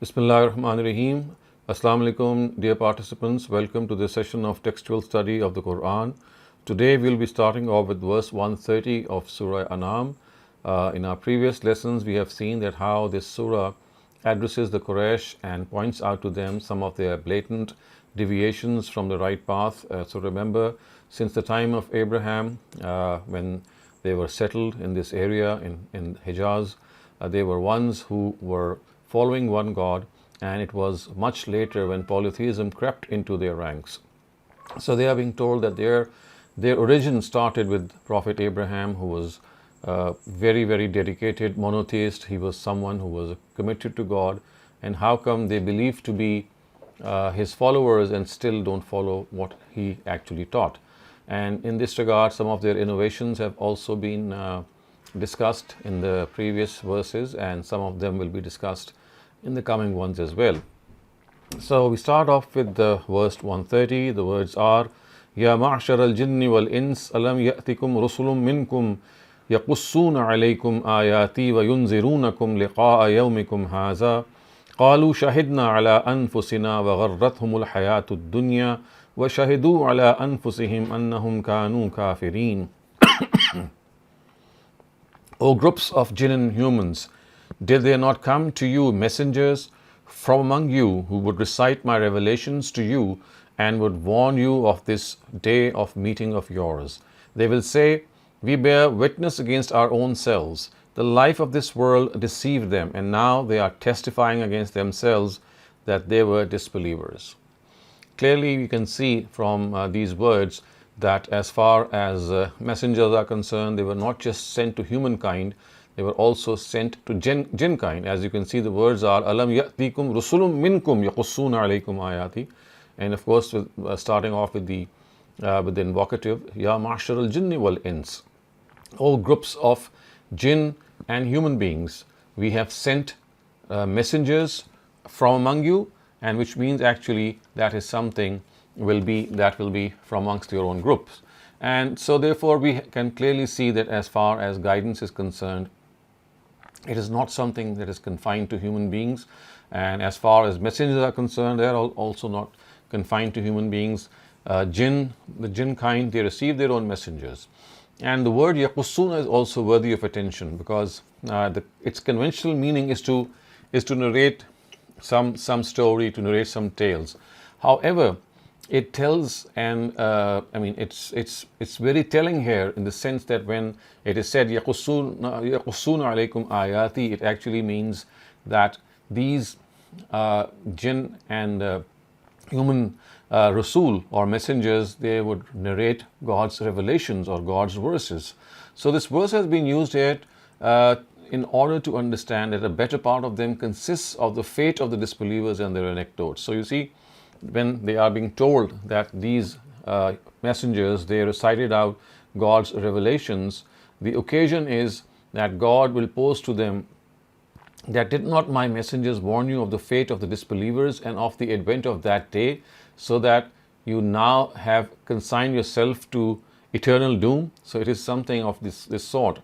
Bismillahirrahmanirrahim. Assalamu alaikum, dear participants. Welcome to this session of textual study of the Quran. Today we'll be starting off with verse 130 of Surah An'am. In our previous lessons, we have seen that how this surah addresses the Quraysh and points out to them some of their blatant deviations from the right path. So remember, since the time of Abraham, when they were settled in this area in Hijaz, they were ones who were following one God, and it was much later when polytheism crept into their ranks. So they are being told that their origin started with Prophet Abraham, who was very, very dedicated monotheist. He was someone who was committed to God, and how come they believe to be his followers and still don't follow what he actually taught? And in this regard, some of their innovations have also been discussed in the previous verses, and some of them will be discussed in the coming ones as well. So we start off with the verse 130. The words are, Ya ma'shar al-jinni wal-ins alam ya'tikum rusulun minkum yaqussuna alaykum ayati wa yunzirunakum liqa'a yawmikum haza qalu shahidna ala anfusina wa gharrathumul hayatud dunya wa shahidu ala anfusihim annahum kanu kafirin. O groups of jinn and humans, did there not come to you messengers from among you who would recite my revelations to you and would warn you of this day of meeting of yours? They will say, we bear witness against our own selves. The life of this world deceived them, and now they are testifying against themselves that they were disbelievers. Clearly, we can see from these words that as far as messengers are concerned, they were not just sent to humankind, they were also sent to jinn kind. As you can see, the words are alam ya'tikum rusulun minkum yaqussuna alaykum ayati, and of course starting off with the invocative, ya ma'shar al-jinni wal-ins, all groups of jinn and human beings, we have sent messengers from among you, and which means actually that is something will be from amongst your own groups. And so therefore we can clearly see that as far as guidance is concerned, it is not something that is confined to human beings, and as far as messengers are concerned, they are also not confined to human beings. The jinn kind, they receive their own messengers. And the word yaqussuna is also worthy of attention, because its conventional meaning is to narrate some story, to narrate some tales. However, it tells, and it's very telling here in the sense that when it is said yaqussuna alaykum ayati, it actually means that these jinn and human rasul or messengers, they would narrate God's revelations or God's verses. So this verse has been used here in order to understand that a better part of them consists of the fate of the disbelievers and their anecdotes. So you see, when they are being told that these messengers, they recited out God's revelations, the occasion is that God will pose to them that did not my messengers warn you of the fate of the disbelievers and of the advent of that day, so that you now have consigned yourself to eternal doom? So it is something of this sort,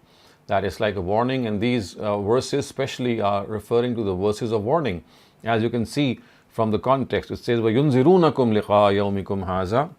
that is like a warning, and these verses especially are referring to the verses of warning. As you can see from the context, it says وَيُنْزِرُونَكُمْ لِقَاءَ يَوْمِكُمْ هَذَا,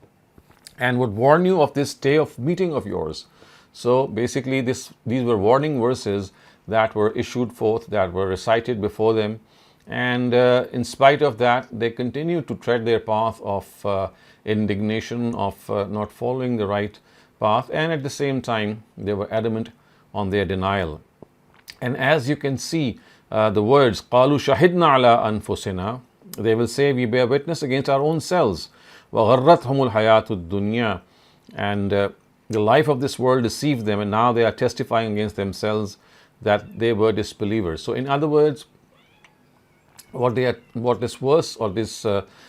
and would warn you of this day of meeting of yours. So basically these were warning verses that were issued forth, that were recited before them, and in spite of that, they continued to tread their path of indignation, of not following the right path, and at the same time they were adamant on their denial. And as you can see, the words قَالُوا شَهِدْنَا عَلَىٰ أَنفُسِنَا, they will say, we bear witness against our own selves. وَغَرَّتْهُمُ الْحَيَاةُ الدُّنْيَا, and the life of this world deceived them, and now they are testifying against themselves that they were disbelievers. So in other words, what this verse or this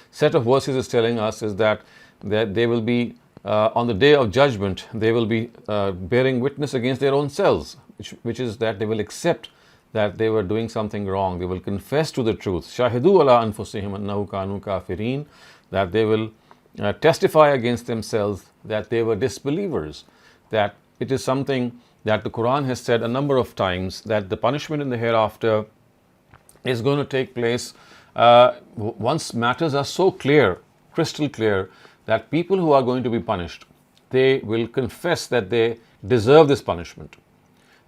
set of verses is telling us is that they will be on the day of judgment, they will be bearing witness against their own selves, which is that they will accept that they were doing something wrong. They will confess to the truth. Shahidu ala anfusihim annahu kanu kafirin, that they will testify against themselves that they were disbelievers. That it is something that the Quran has said a number of times, that the punishment in the hereafter is going to take place once matters are so clear, crystal clear, that people who are going to be punished, they will confess that they deserve this punishment.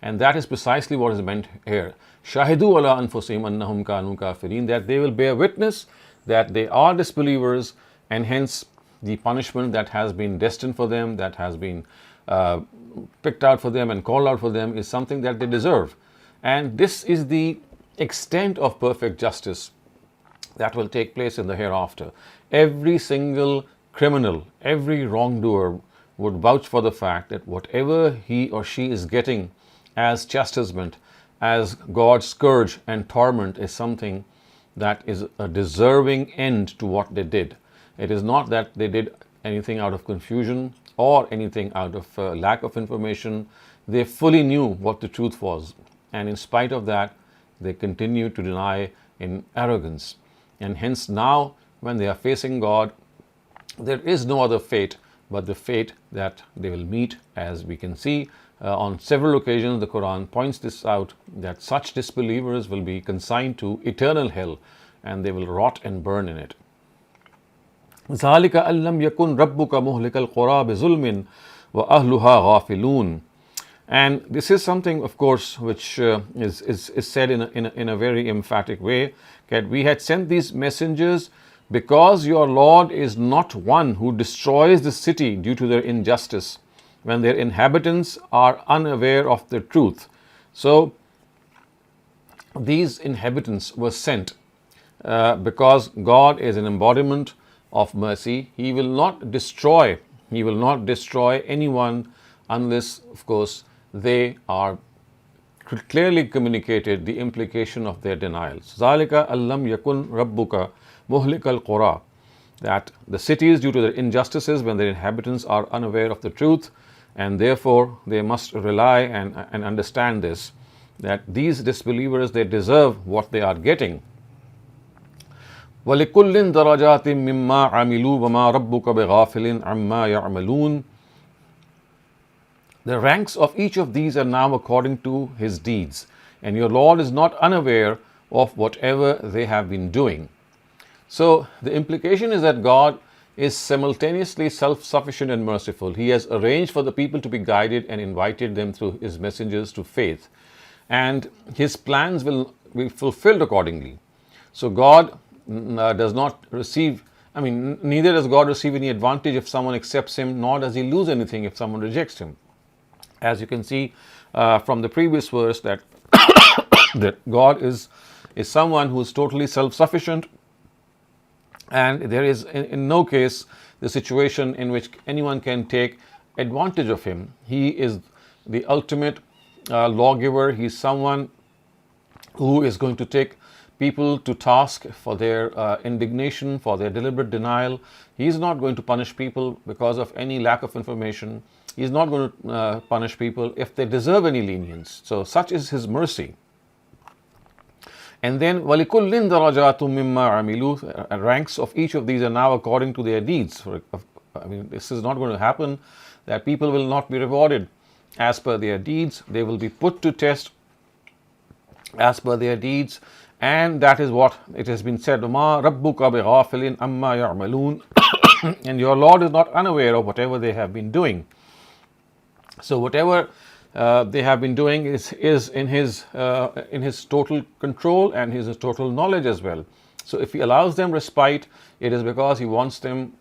And that is precisely what is meant here. Shahidu ala anfusihim annahum kanu kafirin, that they will bear witness that they are disbelievers, and hence the punishment that has been destined for them, that has been picked out for them and called out for them, is something that they deserve. And this is the extent of perfect justice that will take place in the hereafter. Every single criminal, every wrongdoer would vouch for the fact that whatever he or she is getting as chastisement, as God's scourge and torment, is something that is a deserving end to what they did. It is not that they did anything out of confusion or anything out of lack of information. They fully knew what the truth was, and in spite of that, they continue to deny in arrogance. And hence now, when they are facing God, there is no other fate but the fate that they will meet. As we can see on several occasions, the Quran points this out, that such disbelievers will be consigned to eternal hell and they will rot and burn in it. ذَلِكَ أَن لَّمْ يَكُنْ رَبُّكَ مُهْلِكَ الْقُرَىٰ بِظُلْمٍ وَأَهْلُهَا غَافِلُونَ. And this is something, of course, which is said in a very emphatic way, that we had sent these messengers because your Lord is not one who destroys the city due to their injustice, when their inhabitants are unaware of the truth. So these inhabitants were sent because God is an embodiment of mercy. He will not destroy anyone unless, of course, they are clearly communicated the implication of their denials. ذَلِكَ أَلَّمْ يَكُنْ رَبُّكَ مُهْلِكَ الْقُرَىٰ, that the cities, due to their injustices, when their inhabitants are unaware of the truth, and therefore they must rely and understand this, that these disbelievers, they deserve what they are getting. وَلِكُلٍّ دَرَجَاتٍ مِّمَّا عَمِلُوا وَمَا رَبُّكَ بِغَافِلٍ عَمَّا يَعْمَلُونَ. The ranks of each of these are now according to his deeds, and your Lord is not unaware of whatever they have been doing. So the implication is that God is simultaneously self-sufficient and merciful. He has arranged for the people to be guided and invited them through his messengers to faith, and his plans will be fulfilled accordingly. So God does not receive, neither does God receive any advantage if someone accepts him, nor does he lose anything if someone rejects him. As you can see from the previous verse, that that God is someone who is totally self-sufficient, and there is in no case the situation in which anyone can take advantage of him. He is the ultimate lawgiver. He is someone who is going to take people to task for their indignation, for their deliberate denial. He is not going to punish people because of any lack of information. He is not going to punish people if they deserve any lenience. So such is his mercy. And then وَلِكُلٍّ دَرَجَاتٌ مِّمَّا عَمِلُوا, ranks of each of these are now according to their deeds. This is not going to happen, that people will not be rewarded as per their deeds. They will be put to test as per their deeds, and that is what it has been said, وَمَا رَبُّكَ بِغَافِلٍ عَمَّا يَعْمَلُونَ. And your Lord is not unaware of whatever they have been doing. So whatever they have been doing is in his total control and his total knowledge as well. So if he allows them respite, it is because he wants them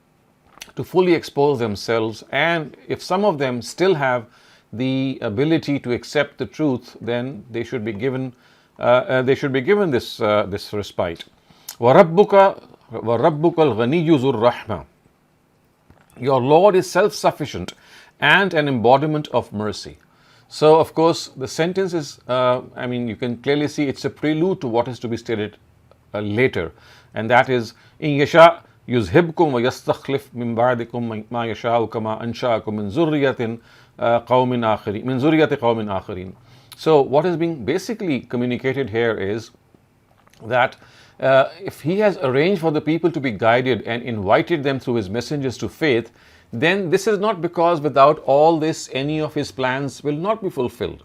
to fully expose themselves, and if some of them still have the ability to accept the truth, then they should be given this respite. وَرَبُّكَ الْغَنِيُّ ذُو الرَّحْمَةِ. Your Lord is self-sufficient and an embodiment of mercy. So of course the sentence is, you can clearly see it's a prelude to what is to be stated later, and that is, إِن يَشَاء يُذْهِبْكُمْ وَيَسْتَخْلِفْ مِنْ بَعْدِكُمْ مَا يَشَاءُ كَمَا أَنْشَأَكُمْ مِنْ ذُرِّيَّةِ قَوْمٍ آخَرِينَ. So what is being basically communicated here is that if he has arranged for the people to be guided and invited them through his messengers to faith, then this is not because without all this any of his plans will not be fulfilled.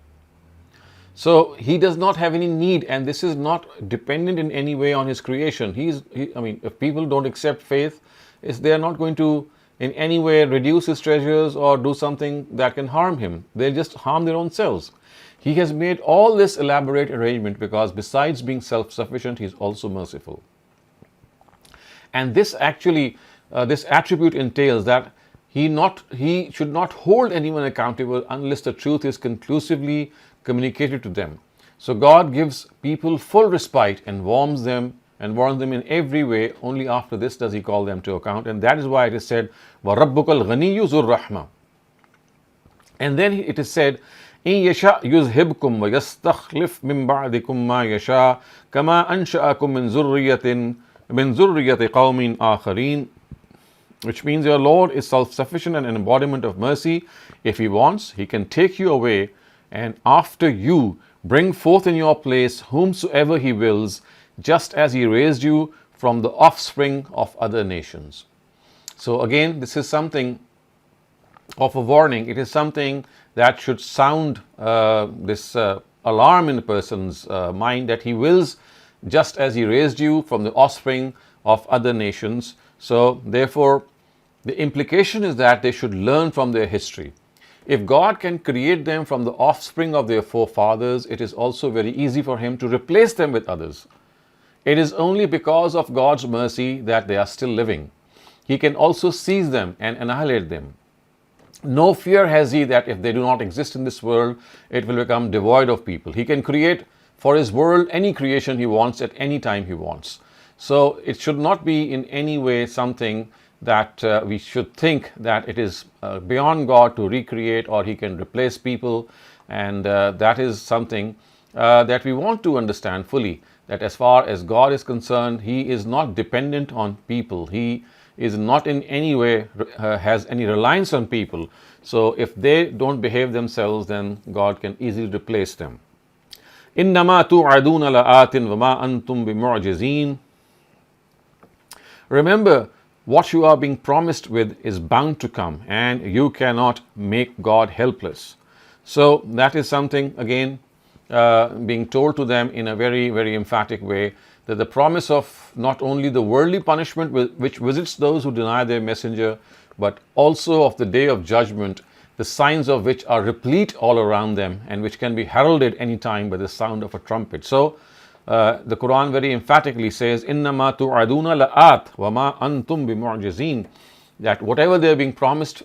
So he does not have any need, and this is not dependent in any way on his creation. If people don't accept faith, they are not going to in any way reduce his treasures or do something that can harm him. They'll just harm their own selves. He has made all this elaborate arrangement because besides being self-sufficient, he is also merciful. And this actually, this attribute entails that he should not hold anyone accountable unless the truth is conclusively communicated to them. So God gives people full respite and warns them in every way. Only after this does he call them to account, and that is why it is said, وَرَبُّكَ الْغَنِيُّ ذُو الرَّحْمَةِ. And then it is said, إِن يَشَأْ يُذْهِبْكُمْ وَيَسْتَخْلِفْ مِنْ بَعْدِكُمْ مَا يَشَاءُ كَمَا أَنْشَأَكُمْ مِنْ ذُرِّيَّةِ قَوْمٍ آخَرِينَ. Which means your Lord is self-sufficient and an embodiment of mercy. If he wants, he can take you away, and after you bring forth in your place whomsoever he wills, just as he raised you from the offspring of other nations. So again, this is something of a warning. It is something that should sound this alarm in a person's mind, that he wills just as he raised you from the offspring of other nations. So therefore, the implication is that they should learn from their history. If God can create them from the offspring of their forefathers, it is also very easy for him to replace them with others. It is only because of God's mercy that they are still living. He can also seize them and annihilate them. No fear has he that if they do not exist in this world, it will become devoid of people. He can create for his world any creation he wants at any time he wants. So it should not be in any way something that we should think that it is beyond God to recreate, or he can replace people. And that is something that we want to understand fully, that as far as God is concerned, he is not dependent on people. He is not in any way has any reliance on people. So if they don't behave themselves, then God can easily replace them. إِنَّمَا تُوعَدُونَ لَآتٍ وَمَا أَنْتُمْ بِمُعْجِزِينَ. Remember, what you are being promised with is bound to come, and you cannot make God helpless. So that is something, again, being told to them in a very, very emphatic way, that the promise of not only the worldly punishment which visits those who deny their messenger, but also of the day of judgment, the signs of which are replete all around them and which can be heralded any time by the sound of a trumpet. So the Quran very emphatically says, إِنَّمَا تُوعَدُونَ لَآتٍ وَمَا أَنْتُمْ بِمُعْجِزِينَ, that whatever they are being promised,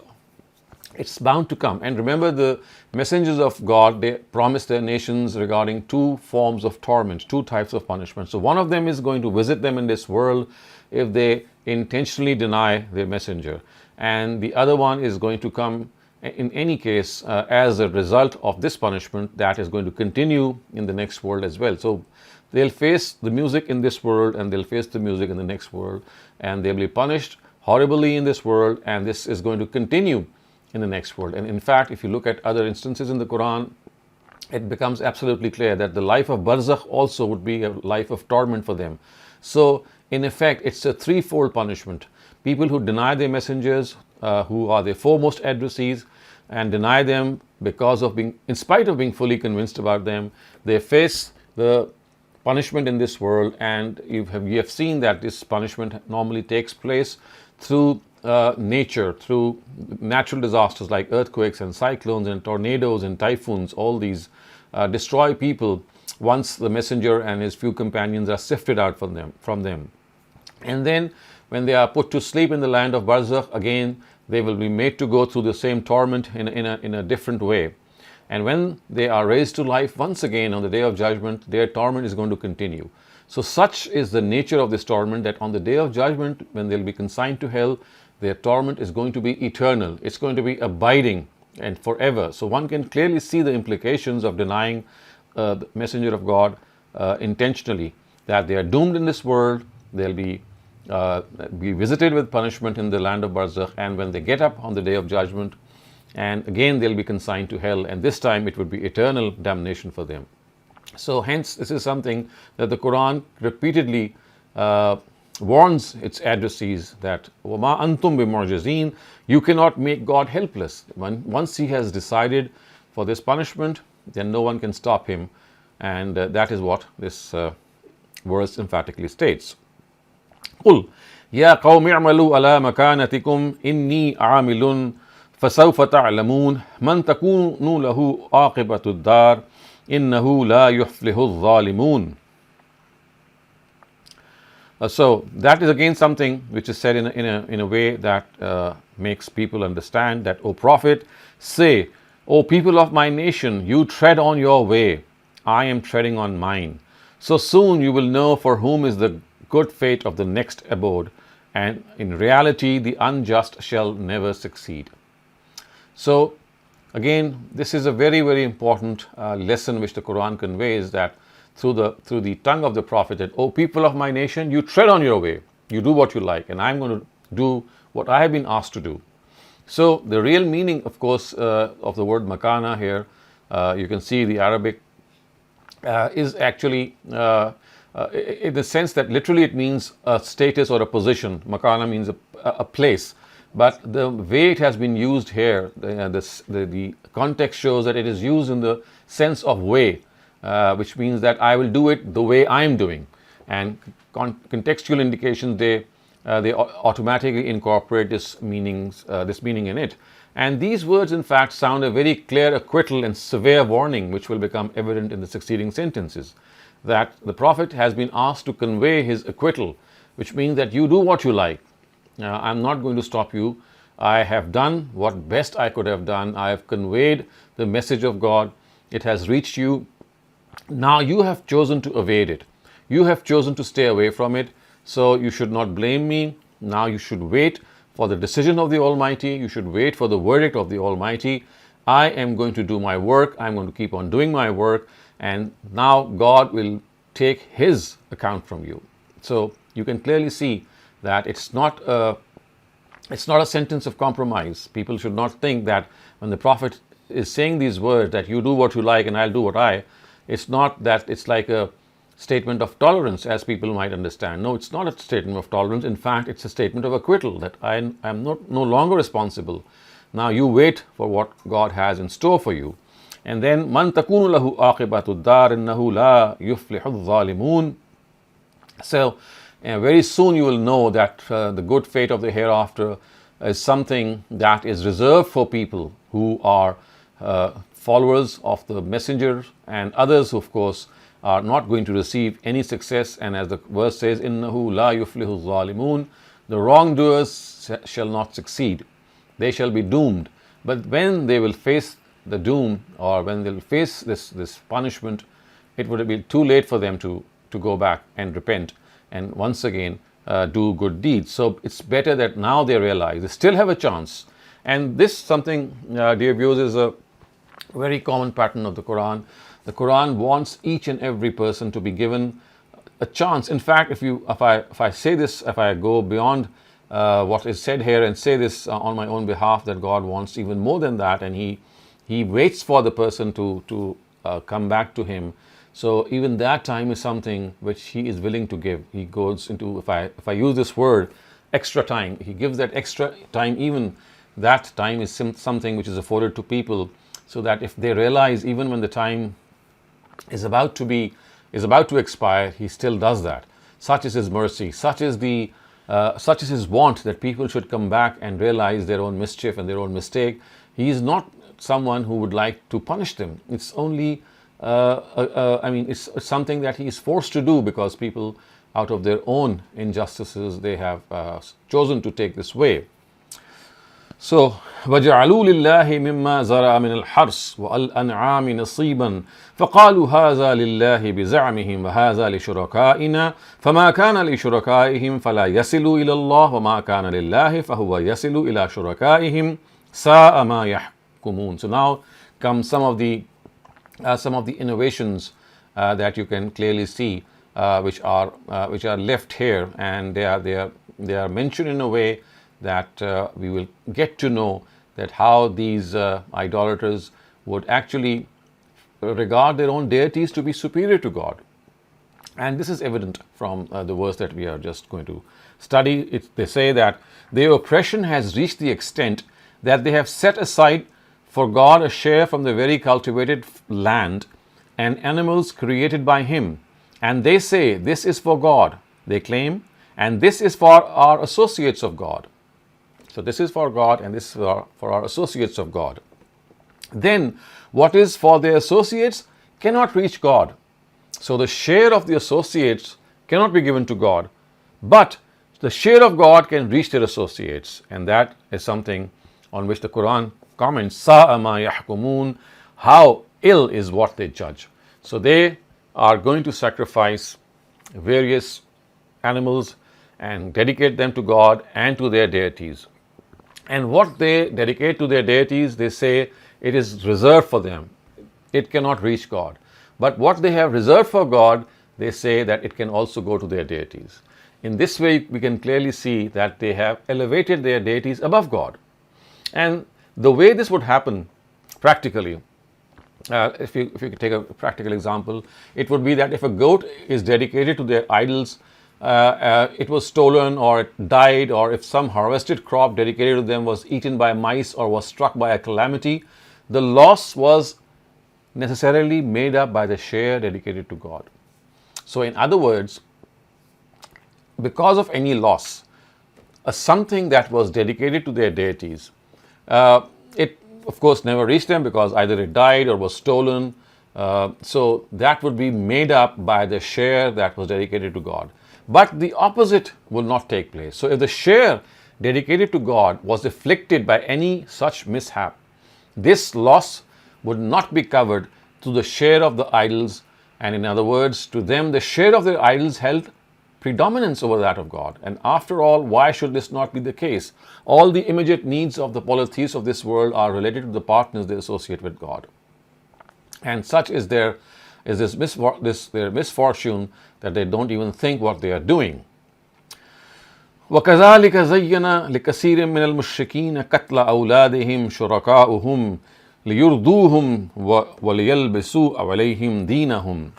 it's bound to come. And remember, the messengers of God, they promised their nations regarding two forms of torment, two types of punishment. So one of them is going to visit them in this world if they intentionally deny their messenger, and the other one is going to come in any case as a result of this punishment that is going to continue in the next world as well. So they'll face the music in this world, and they'll face the music in the next world, and they'll be punished horribly in this world, and this is going to continue in the next world. And in fact, if you look at other instances in the Quran, it becomes absolutely clear that the life of barzakh also would be a life of torment for them. So in effect, it's a threefold punishment. People who deny their messengers, who are their foremost adversaries, and deny them because of being, in spite of being fully convinced about them, they face the punishment in this world. And you have seen that this punishment normally takes place through nature, through natural disasters like earthquakes and cyclones and tornadoes and typhoons. All these destroy people once the messenger and his few companions are sifted out from them. And then when they are put to sleep in the land of barzakh, again they will be made to go through the same torment in a different way. And when they are raised to life once again on the day of judgment, their torment is going to continue. So such is the nature of this torment, that on the day of judgment, when they'll be consigned to hell, their torment is going to be eternal. It's going to be abiding and forever. So one can clearly see the implications of denying the messenger of God intentionally, that they are doomed in this world, they'll be visited with punishment in the land of barzakh, and when they get up on the day of judgment, and again they'll be consigned to hell, and this time it would be eternal damnation for them. So hence, this is something that the Quran repeatedly warns its adversaries, that وَمَا أَنْتُمْ بِمُعْجِزِينَ, you cannot make God helpless. Once he has decided for this punishment, then no one can stop him. And that is what this verse emphatically states. قُلْ يَا قَوْمِ اعْمَلُوا عَلَى مَكَانَتِكُمْ إِنِّي عَامِلٌ فَسَوْفَ تَعْلَمُونَ مَنْ تَكُونُ لَهُ عَاقِبَةُ الدَّارِ إِنَّهُ لَا يُفْلِحُ الظَّالِمُونَ. So that is again something which is said in a way that makes people understand that, O Prophet, say, O people of my nation, you tread on your way, I am treading on mine. So soon you will know for whom is the good fate of the next abode, and in reality the unjust shall never succeed. So again, this is a very, very important lesson which the Quran conveys, that through the tongue of the Prophet, that, O people of my nation, you tread on your way, you do what you like, and I'm going to do what I have been asked to do. So the real meaning, of course, of the word makana here, you can see the Arabic is actually in the sense that literally it means a status or a position. Makana means a place. But the way it has been used here, the context shows that it is used in the sense of way, which means that I will do it the way I am doing. And contextual indications, they automatically incorporate this meaning in it. And these words, in fact, sound a very clear acquittal and severe warning, which will become evident in the succeeding sentences. That the Prophet has been asked to convey his acquittal, which means that you do what you like. I'm not going to stop you. I have done what best I could have done. I have conveyed the message of God. It has reached you. Now you have chosen to evade it. You have chosen to stay away from it. So you should not blame me. Now you should wait for the decision of the Almighty. You should wait for the verdict of the Almighty. I am going to do my work. I'm going to keep on doing my work. And now God will take His account from you. So you can clearly see that it's not a sentence of compromise. People should not think that when the Prophet is saying these words, that you do what you like and I'll do what it's not that it's like a statement of tolerance, as people might understand. No, it's not a statement of tolerance. In fact, it's a statement of acquittal, that I am no longer responsible. Now you wait for what God has in store for you. And then, man takunu lahu aqibatu dar innahu la yuflihu adh-dhalimun. So very soon you will know that the good fate of the hereafter is something that is reserved for people who are followers of the messenger, and others, of course, are not going to receive any success. And as the verse says, innahu la yuflihu adh-dhalimun, the wrongdoers shall not succeed. They shall be doomed. But when they will face the doom, or when they'll face this punishment, it would be too late for them to go back and repent and once again do good deeds. So it's better that now they realize they still have a chance. And this something, dear viewers, is a very common pattern of the Quran. The Quran wants each and every person to be given a chance. In fact, if I say this, if I go beyond what is said here and say this on my own behalf, that God wants even more than that, and He waits for the person to come back to Him. So even that time is something which He is willing to give. He goes into, if I use this word, extra time, He gives that extra time. Even that time is something which is afforded to people, so that if they realize, even when the time is about to expire, He still does that. Such is His mercy. Such is His want, that people should come back and realize their own mischief and their own mistake. He is not someone who would like to punish them. It's only, it's something that He is forced to do, because people, out of their own injustices, they have chosen to take this way. So, وَجَعَلُوا لِلَّهِ مِمَّا زَرَعَ مِنَ الْحَرْثِ وَالْأَنْعَامِ نَصِيبًا فَقَالُوا هَذَا لِلَّهِ بِزَعْمِهِمْ وَهَذَا لِشُرَكَائِنَا فَمَا كَانَ لِشُرَكَائِهِمْ فَلَا يَصِلُ إِلَى اللَّهِ وَمَا كَانَ لِلَّهِ فَهُوَ يَصِلُ إِلَى شُرَكَائِهِمْ سَاءَ مَا يَحْكُمُونَ. So now come some of the innovations that you can clearly see, which are left here, and they are mentioned in a way that we will get to know that how these idolaters would actually regard their own deities to be superior to God. And this is evident from the verse that we are just going to study. They say that their oppression has reached the extent that they have set aside for God a share from the very cultivated land and animals created by Him. And they say, this is for God, they claim, and this is for our associates of God. So this is for God and this is for our associates of God. Then what is for their associates cannot reach God. So the share of the associates cannot be given to God, but the share of God can reach their associates. And that is something on which the Quran comments, Sa'a ma yahkumun, how ill is what they judge. So they are going to sacrifice various animals and dedicate them to God and to their deities. And what they dedicate to their deities, they say it is reserved for them. It cannot reach God. But what they have reserved for God, they say that it can also go to their deities. In this way, we can clearly see that they have elevated their deities above God. And the way this would happen practically, if you could take a practical example, it would be that if a goat is dedicated to their idols, it was stolen or it died, or if some harvested crop dedicated to them was eaten by mice or was struck by a calamity, the loss was necessarily made up by the share dedicated to God. So in other words, because of any loss, something that was dedicated to their deities, it of course never reached them because either it died or was stolen. So that would be made up by the share that was dedicated to God. But the opposite will not take place. So if the share dedicated to God was afflicted by any such mishap, this loss would not be covered to the share of the idols. And in other words, to them the share of their idols held predominance over that of God. And after all, why should this not be the case? All the immediate needs of the polytheists of this world are related to the partners they associate with God. And such is their misfortune that they don't even think what they are doing. وَكَذَلِكَ زَيَّنَ لِكَثِيرٍ مِّنَ الْمُشْرِكِينَ قَتْلَ أَوْلَادِهِمْ شُرَكَاؤُهُمْ لِيُرْدُوهُمْ وَلِيَلْبِسُوا عَلَيْهِمْ دِينَهُمْ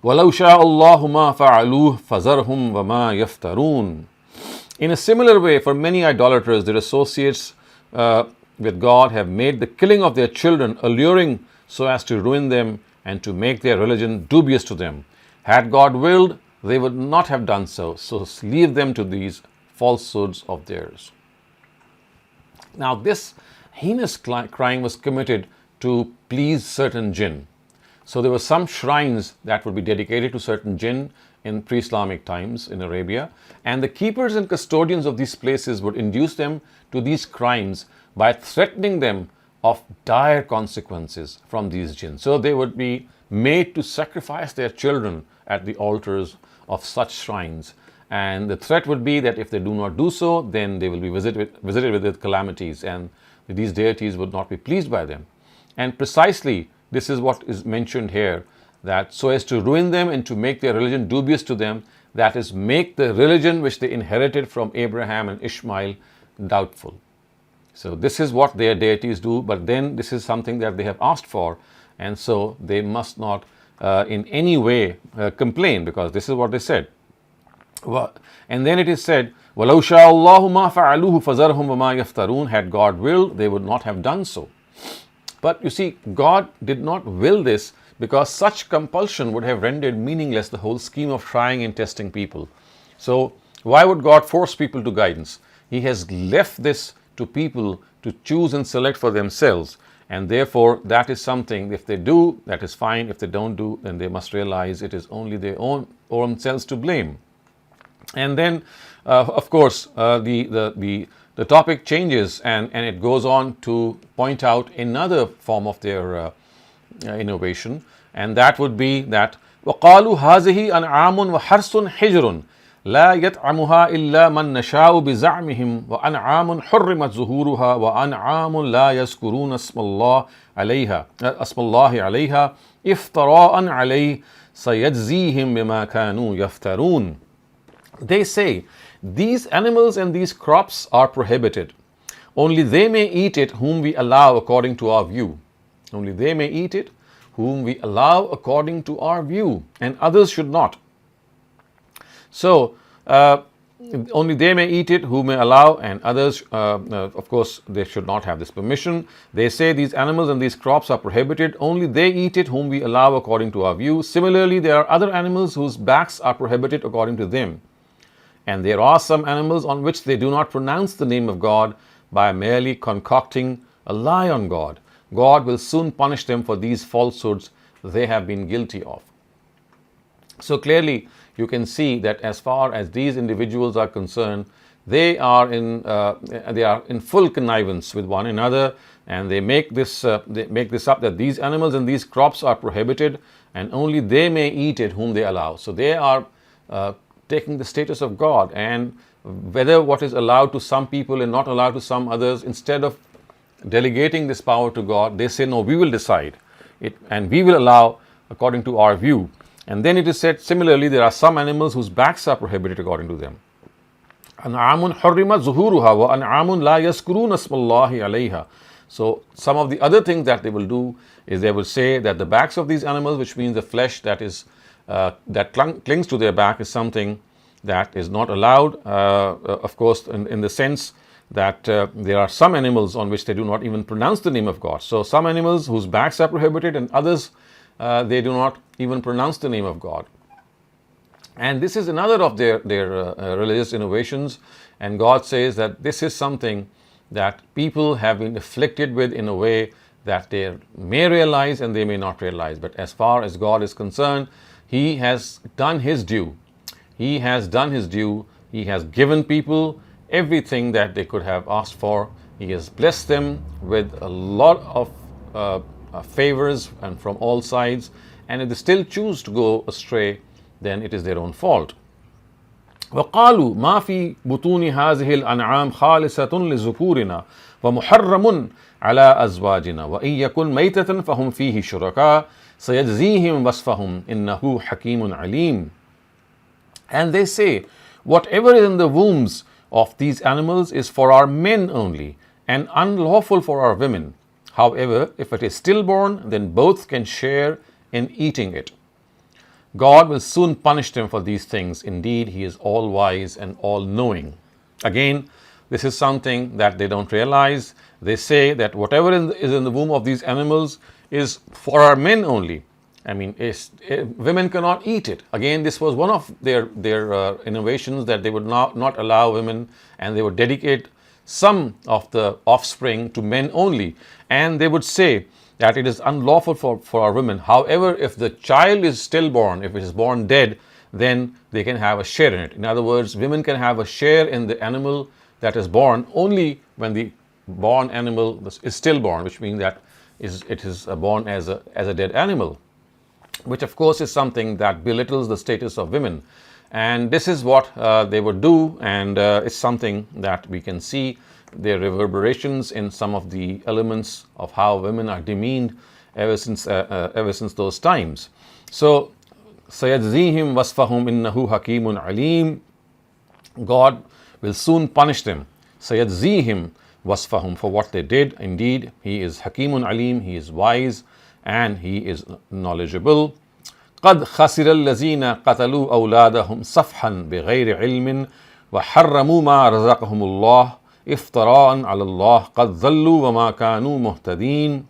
وَلَوْ شَاءَ اللَّهُ مَا فَعَلُوهُ فَذَرْهُمْ وَمَا يَفْتَرُونَ. In a similar way, for many idolaters, their associates with God have made the killing of their children alluring so as to ruin them and to make their religion dubious to them. Had God willed, they would not have done so. So leave them to these falsehoods of theirs. Now this heinous crime was committed to please certain jinn. So there were some shrines that would be dedicated to certain jinn in pre-Islamic times in Arabia, and the keepers and custodians of these places would induce them to these crimes by threatening them of dire consequences from these jinn. So they would be made to sacrifice their children at the altars of such shrines, and the threat would be that if they do not do so, then they will be visited with calamities, and these deities would not be pleased by them. And precisely this is what is mentioned here, that so as to ruin them and to make their religion dubious to them, that is, make the religion which they inherited from Abraham and Ishmael doubtful. So this is what their deities do, but then this is something that they have asked for, and so they must not in any way complain, because this is what they said. And then it is said, وَلَوْ شَاءَ اللَّهُ مَا فَعَلُوهُ فَذَرْهُمْ وَمَا يَفْتَرُونَ. Had God willed, they would not have done so. But you see, God did not will this, because such compulsion would have rendered meaningless the whole scheme of trying and testing people. So why would God force people to guidance? He has left this to people to choose and select for themselves, and therefore that is something, if they do, that is fine. If they don't do, then they must realize it is only their own selves to blame. And then of course the topic changes, and it goes on to point out another form of their innovation, and that would be that وَقَالُوا هَذِهِ أَنْعَامٌ وَحَرْثٌ حِجْرٌ لَا يَطْعَمُهَا إِلَّا مَنْ نَشَاءُ بِزَعْمِهِمْ وَأَنْعَامٌ حُرِّمَتْ ظُهُورُهَا وَأَنْعَامٌ لَا يَذْكُرُونَ اسْمَ اللَّهِ عَلَيْهَا إِفْتِرَاءً عَلَيْهِ سَيَجْزِيهِمْ بِمَا كَانُوا يَفْتَرُونَ. They say, these animals and these crops are prohibited. Only they may eat it whom we allow according to our view. Only they may eat it whom we allow according to our view, and others should not. So only they may eat it who may allow, and others, of course, they should not have this permission. They say these animals and these crops are prohibited, only they eat it whom we allow according to our view. Similarly, there are other animals whose backs are prohibited according to them. And there are some animals on which they do not pronounce the name of God by merely concocting a lie on God. God will soon punish them for these falsehoods they have been guilty of. So clearly, you can see that as far as these individuals are concerned, they are in full connivance with one another, and they make this up, that these animals and these crops are prohibited, and only they may eat it whom they allow. So they are taking the status of God, and whether what is allowed to some people and not allowed to some others, instead of delegating this power to God, they say, no, we will decide it and we will allow according to our view. And then it is said, similarly, there are some animals whose backs are prohibited according to them. أَنْعَامٌ حُرِّمَتْ ظُهُورُهَا وَأَنْعَامٌ لَا يَذْكُرُونَ اسْمَ اللَّهِ عَلَيْهَا. So some of the other things that they will do is they will say that the backs of these animals, which means the flesh that is that clings to their back, is something that is not allowed, of course, in the sense that there are some animals on which they do not even pronounce the name of God. So some animals whose backs are prohibited, and others they do not even pronounce the name of God. And this is another of their religious innovations, and God says that this is something that people have been afflicted with in a way that they may realize and they may not realize. But as far as God is concerned, He has done His due. He has done His due. He has given people everything that they could have asked for. He has blessed them with a lot of favors and from all sides. And if they still choose to go astray, then it is their own fault. وقالوا ما في بطون هذه الأنعام خالصة لذكورنا ومحرم على أزواجنا وإن يكن ميتة فهم فيه شركاء سيجزيهم وصفهم إنه حكيم عليم. And they say, whatever is in the wombs of these animals is for our men only and unlawful for our women. However, if it is stillborn, then both can share in eating it. God will soon punish them for these things. Indeed, He is all-wise and all-knowing. Again, this is something that they don't realize. They say that whatever is in the womb of these animals is for our men only. I mean, women cannot eat it. Again, this was one of their innovations, that they would not allow women, and they would dedicate some of the offspring to men only. And they would say that it is unlawful for our women. However, if the child is stillborn, if it is born dead, then they can have a share in it. In other words, women can have a share in the animal that is born only when the born animal is stillborn, which means that it is born as a dead animal, which of course is something that belittles the status of women. And this is what they would do, and it's something that we can see their reverberations in some of the elements of how women are demeaned ever since those times. So, سَيَجْزِيهِمْ وَصْفَهُمْ إِنَّهُ حَكِيمٌ عَلِيمٌ. God will soon punish them. سَيَجْزِيهِمْ وَصْفَهُمْ, for what they did. Indeed, He is Hakimun Alim, He is wise and He is knowledgeable. قَدْ خَسِرَ الَّذِينَ قَتَلُوا أَوْلَادَهُمْ صَفْحًا بِغَيْرِ عِلْمٍ وَحَرَّمُوا مَا رَزَقَهُمُ اللَّهُ افتراء على الله قد ضلوا وما كانوا مهتدين.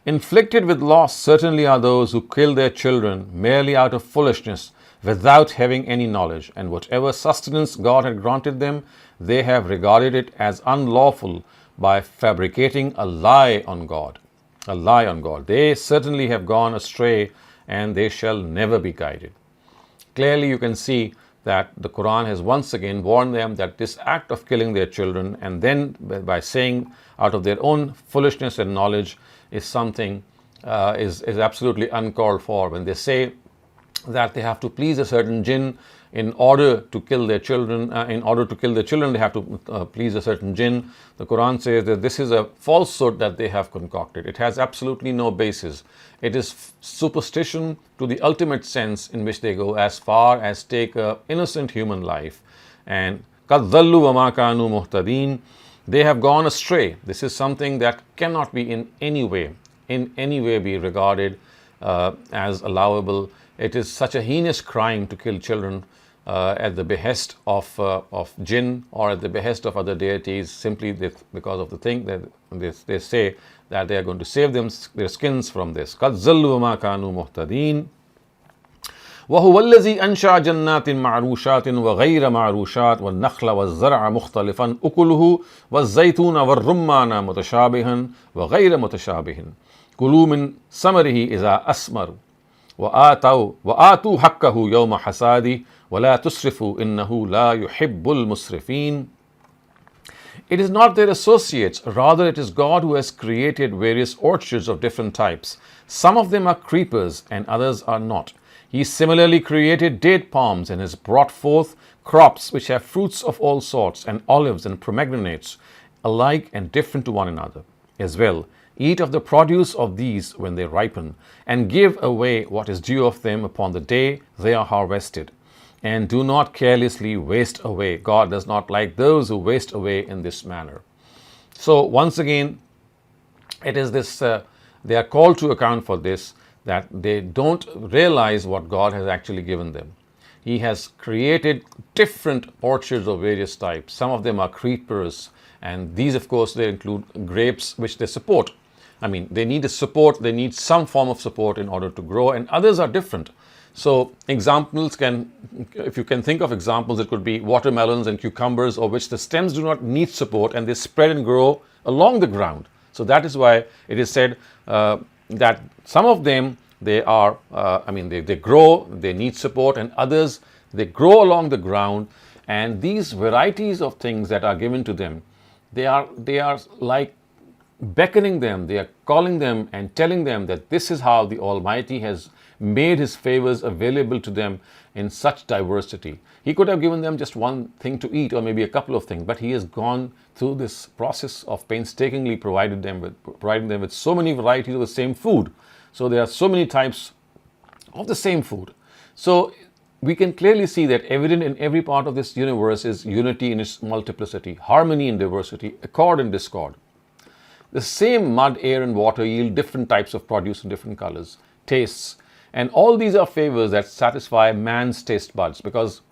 Inflicted with loss certainly are those who kill their children merely out of foolishness, without having any knowledge, and whatever sustenance God had granted them, they have regarded it as unlawful by fabricating a lie on God. A lie on God. They certainly have gone astray, and they shall never be guided. Clearly you can see that the Quran has once again warned them that this act of killing their children, and then by saying out of their own foolishness and knowledge, is something is absolutely uncalled for. When they say that they have to please a certain jinn in order to kill their children, they have to please a certain jinn. The Quran says that this is a falsehood that they have concocted. It has absolutely no basis. It is superstition to the ultimate sense, in which they go as far as take an innocent human life. And قَدْ ضَلُّوا وَمَا كَانُوا مُهْتَدِينَ. They have gone astray. This is something that cannot be in any way be regarded as allowable. It is such a heinous crime to kill children at the behest of jinn or at the behest of other deities, simply because of the thing that they say that they are going to save their skins from this. قَدْ زَلُّوا وَمَا كَانُوا مُهْتَدِينَ وهو الذي أنشأ جنات معروشات وغير معروشات والنخل والزرع مختلفا أكله والزيتون والرمان متشابها وغير متشابه كلوا من ثمره إذا أثمر وآتوا حقه يوم حصاده ولا تسرفوا إنه لا يحب المسرفين. It is not their associates, rather it is God who has created various orchards of different types. Some of them are creepers and others are not. He similarly created date palms and has brought forth crops which have fruits of all sorts, and olives and pomegranates, alike and different to one another. As well, eat of the produce of these when they ripen, and give away what is due of them upon the day they are harvested. And do not carelessly waste away. God does not like those who waste away in this manner. So once again, it is this, they are called to account for this, that they don't realize what God has actually given them. He has created different orchards of various types. Some of them are creepers, and these, of course, they include grapes which they support. I mean, they need a support, they need some form of support in order to grow, and others are different. So examples if you can think of examples, it could be watermelons and cucumbers, of which the stems do not need support and they spread and grow along the ground. So that is why it is said that some of them, they grow, they need support, and others, they grow along the ground. And these varieties of things that are given to them, they are like beckoning them, they are calling them and telling them that this is how the Almighty has made His favors available to them in such diversity. He could have given them just one thing to eat, or maybe a couple of things, but He has gone through this process of painstakingly providing them with so many varieties of the same food. So there are so many types of the same food. So we can clearly see that evident in every part of this universe is unity in its multiplicity, harmony in diversity, accord in discord. The same mud, air, and water yield different types of produce in different colors, tastes, and all these are favors that satisfy man's taste buds, because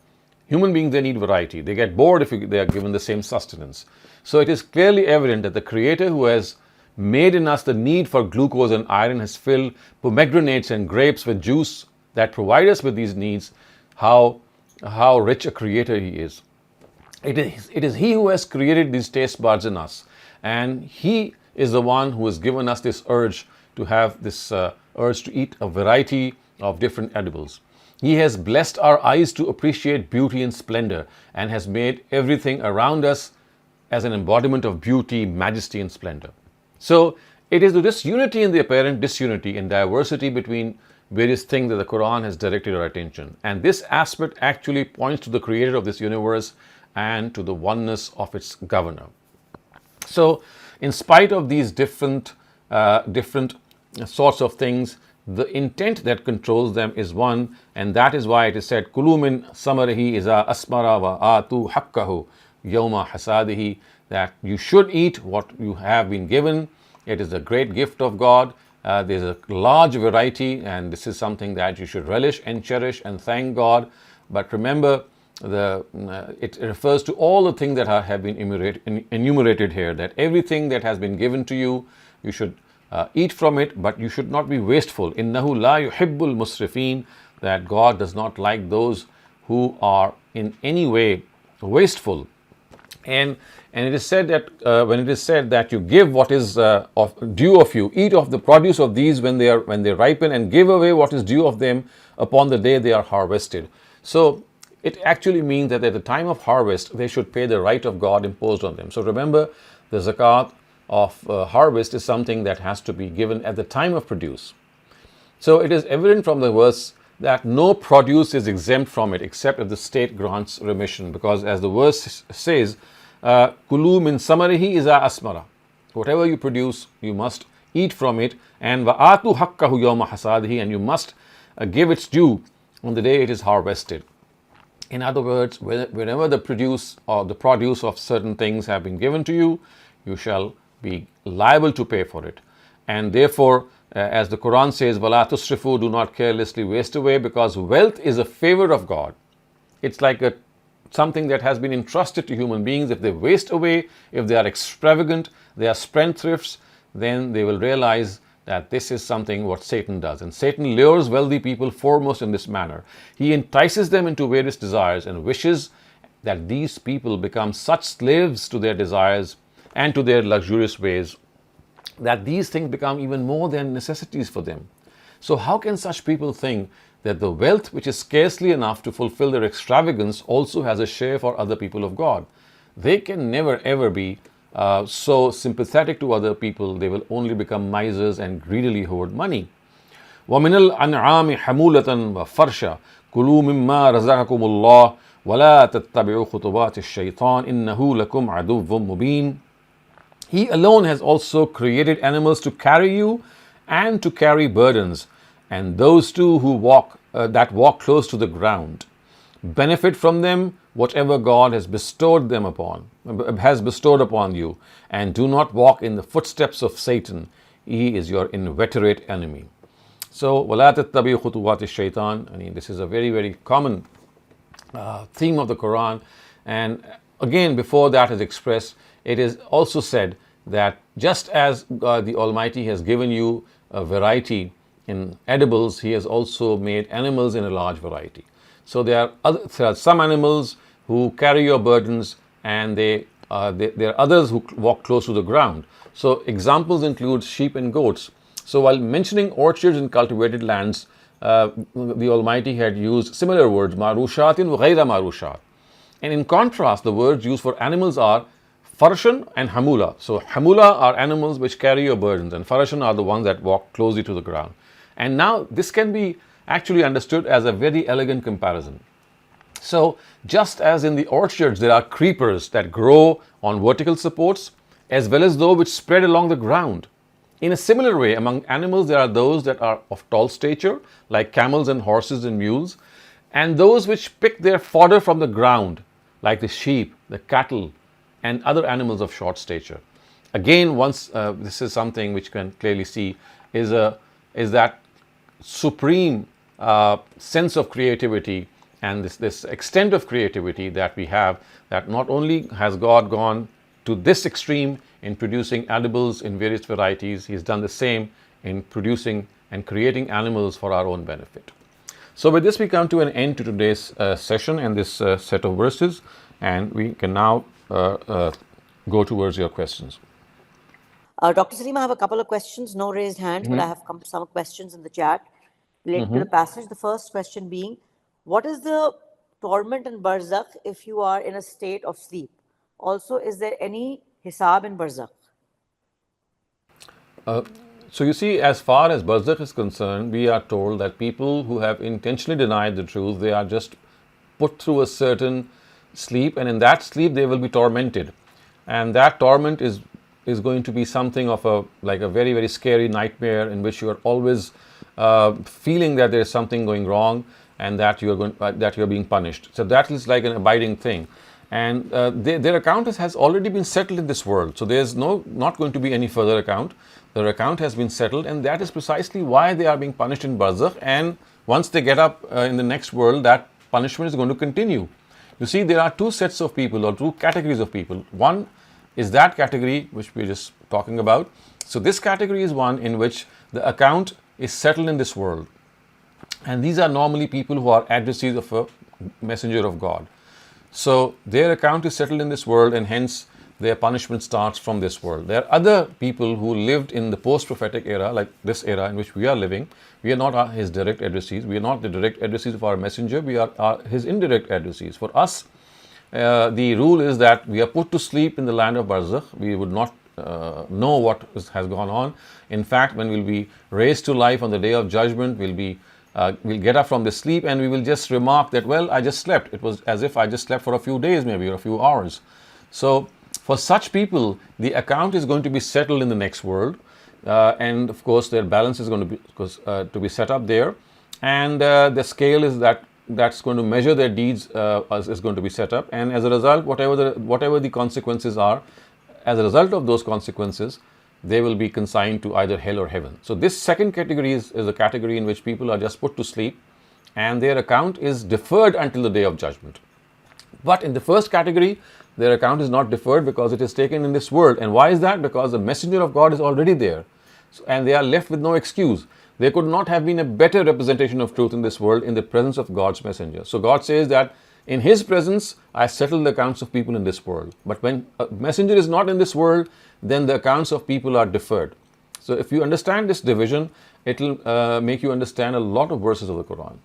human beings, they need variety. They get bored if they are given the same sustenance. So it is clearly evident that the Creator, who has made in us the need for glucose and iron, has filled pomegranates and grapes with juice that provide us with these needs. How rich a Creator He is. It is He who has created these taste buds in us, and He is the one who has given us this urge to have this urge to eat a variety of different edibles. He has blessed our eyes to appreciate beauty and splendor, and has made everything around us as an embodiment of beauty, majesty, and splendor. So it is to this unity in the apparent disunity and diversity between various things that the Quran has directed our attention. And this aspect actually points to the Creator of this universe and to the oneness of its governor. So in spite of these different sorts of things, the intent that controls them is one, and that is why it is said, "Kulu min samarihi iza asmara wa atu haqqahu yawma hasadihi," that you should eat what you have been given. It is a great gift of God. There's a large variety, and this is something that you should relish and cherish and thank God. But remember, it refers to all the things that have been enumerated here, that everything that has been given to you, you should eat from it, but you should not be wasteful. Innahu la yuhibbul musrifin, that God does not like those who are in any way wasteful. And it is said that when it is said that you give what is due of you, eat of the produce of these when they ripen, and give away what is due of them upon the day they are harvested. So it actually means that at the time of harvest, they should pay the right of God imposed on them. So remember, the zakat of harvest is something that has to be given at the time of produce. So it is evident from the verse that no produce is exempt from it except if the state grants remission, because as the verse says, "Kulu min samarihi iza asmara," whatever you produce, you must eat from it, and wa'atu haqqahu yawma hasadihi, and you must give its due on the day it is harvested. In other words, whenever the produce or the produce of certain things have been given to you, you shall be liable to pay for it. And therefore, as the Quran says, "Wala tusrifu," do not carelessly waste away, because wealth is a favor of God. It's like something that has been entrusted to human beings. If they waste away, if they are extravagant, they are spendthrifts, then they will realize that this is something what Satan does. And Satan lures wealthy people foremost in this manner. He entices them into various desires and wishes that these people become such slaves to their desires and to their luxurious ways that these things become even more than necessities for them. So how can such people think that the wealth which is scarcely enough to fulfill their extravagance also has a share for other people of God? They can never ever be so sympathetic to other people. They will only become misers and greedily hoard money. وَمِنَ الْأَنْعَامِ حَمُولَةً وَفَرْشًا كُلُوا مِمَّا رَزَقَكُمُ اللَّهُ وَلَا تَتَّبِعُوا خُطُوَاتِ الشَّيْطَانِ إِنَّهُ لَكُمْ عَدُوٌّ مُبِينٌ. He alone has also created animals to carry you and to carry burdens, and those too who walk close to the ground. Benefit from them whatever God has bestowed upon you, and do not walk in the footsteps of Satan. He is your inveterate enemy. So, وَلَا تَتَّبِعُوا خُطُوَاتِ الشَّيْطَانِ. I mean, this is a very, very common theme of the Quran. And again, before that is expressed, it is also said that just as God the Almighty has given you a variety in edibles, He has also made animals in a large variety. So there are some animals who carry your burdens, and there are others who walk close to the ground. So examples include sheep and goats. So while mentioning orchards and cultivated lands, the Almighty had used similar words, marushatin wa ghayra marushat. And in contrast, the words used for animals are farshan and hamula. So hamula are animals which carry your burdens, and farshan are the ones that walk closely to the ground. And now this can be actually understood as a very elegant comparison. So just as in the orchards there are creepers that grow on vertical supports, as well as those which spread along the ground, in a similar way, among animals there are those that are of tall stature, like camels and horses and mules, and those which pick their fodder from the ground, like the sheep, the cattle, and other animals of short stature. Again, this is something which can clearly see is that supreme sense of creativity and this extent of creativity that we have, that not only has God gone to this extreme in producing edibles in various varieties, He's done the same in producing and creating animals for our own benefit. So with this we come to an end to today's session and this set of verses, and we can now go towards your questions. Dr. Saleem, I have a couple of questions, no raised hands, but I have some questions in the chat related to the passage. The first question being, what is the torment in barzakh if you are in a state of sleep? Also, is there any hisab in barzakh? So you see, as far as barzakh is concerned, we are told that people who have intentionally denied the truth, they are just put through a certain sleep, and in that sleep they will be tormented. And that torment is going to be something of a very, very scary nightmare in which you are always feeling that there is something going wrong and that you are being punished. So that is like an abiding thing. And their account has already been settled in this world. So there is not going to be any further account. Their account has been settled, and that is precisely why they are being punished in barzakh. And once they get up in the next world, that punishment is going to continue. You see, there are two sets of people, or two categories of people. One is that category which we're just talking about. So this category is one in which the account is settled in this world. And these are normally people who are adversaries of a messenger of God. So their account is settled in this world, and hence their punishment starts from this world. There are other people who lived in the post-prophetic era, like this era in which we are living. We are not his direct adversaries. We are not the direct adversaries of our messenger. We are his indirect adversaries. For us, the rule is that we are put to sleep in the land of barzakh. We would not know what has gone on. In fact, when we'll be raised to life on the day of judgment, we'll get up from the sleep, and we will just remark that, well, I just slept. It was as if I just slept for a few days maybe, or a few hours. So for such people, the account is going to be settled in the next world, and of course their balance is going to be set up there, and the scale is that's going to measure their deeds is going to be set up, and as a result, whatever the consequences are, as a result of those consequences, they will be consigned to either hell or heaven. So this second category is a category in which people are just put to sleep, and their account is deferred until the day of judgment. But in the first category, their account is not deferred because it is taken in this world. And why is that? Because the messenger of God is already there, and they are left with no excuse. There could not have been a better representation of truth in this world in the presence of God's messenger. So God says that in His presence, I settle the accounts of people in this world. But when a messenger is not in this world, then the accounts of people are deferred. So if you understand this division, it will make you understand a lot of verses of the Quran.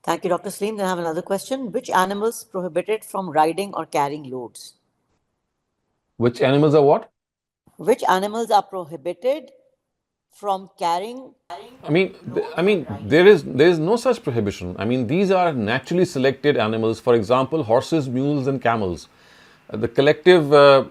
Thank you, Dr. Saleem. Then I have another question. Which animals prohibited from riding or carrying loads? Which animals are what? Which animals are prohibited from carrying? There is no such prohibition. These are naturally selected animals. For example, horses, mules, and camels. The collective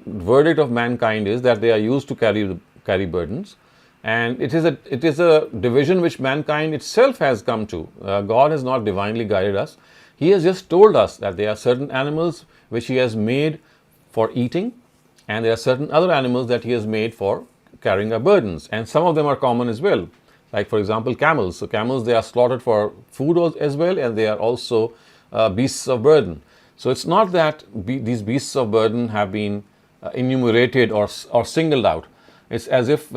verdict of mankind is that they are used to carry burdens, and it is a division which mankind itself has come to. God has not divinely guided us. He has just told us that there are certain animals which He has made for eating, and there are certain other animals that He has made for carrying our burdens, and some of them are common as well. Like, for example, camels. So camels, they are slaughtered for food as well, and they are also beasts of burden. So it's not that these beasts of burden have been enumerated or singled out. It's as if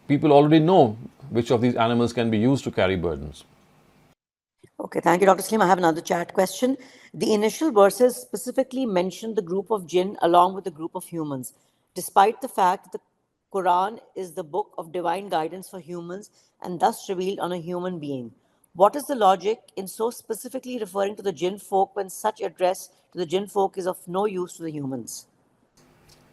people already know which of these animals can be used to carry burdens. Okay, thank you, Dr. Saleem. I have another chat question. The initial verses specifically mention the group of jinn along with the group of humans, despite the fact that the Quran is the book of divine guidance for humans and thus revealed on a human being. What is the logic in so specifically referring to the jinn folk when such address to the jinn folk is of no use to the humans?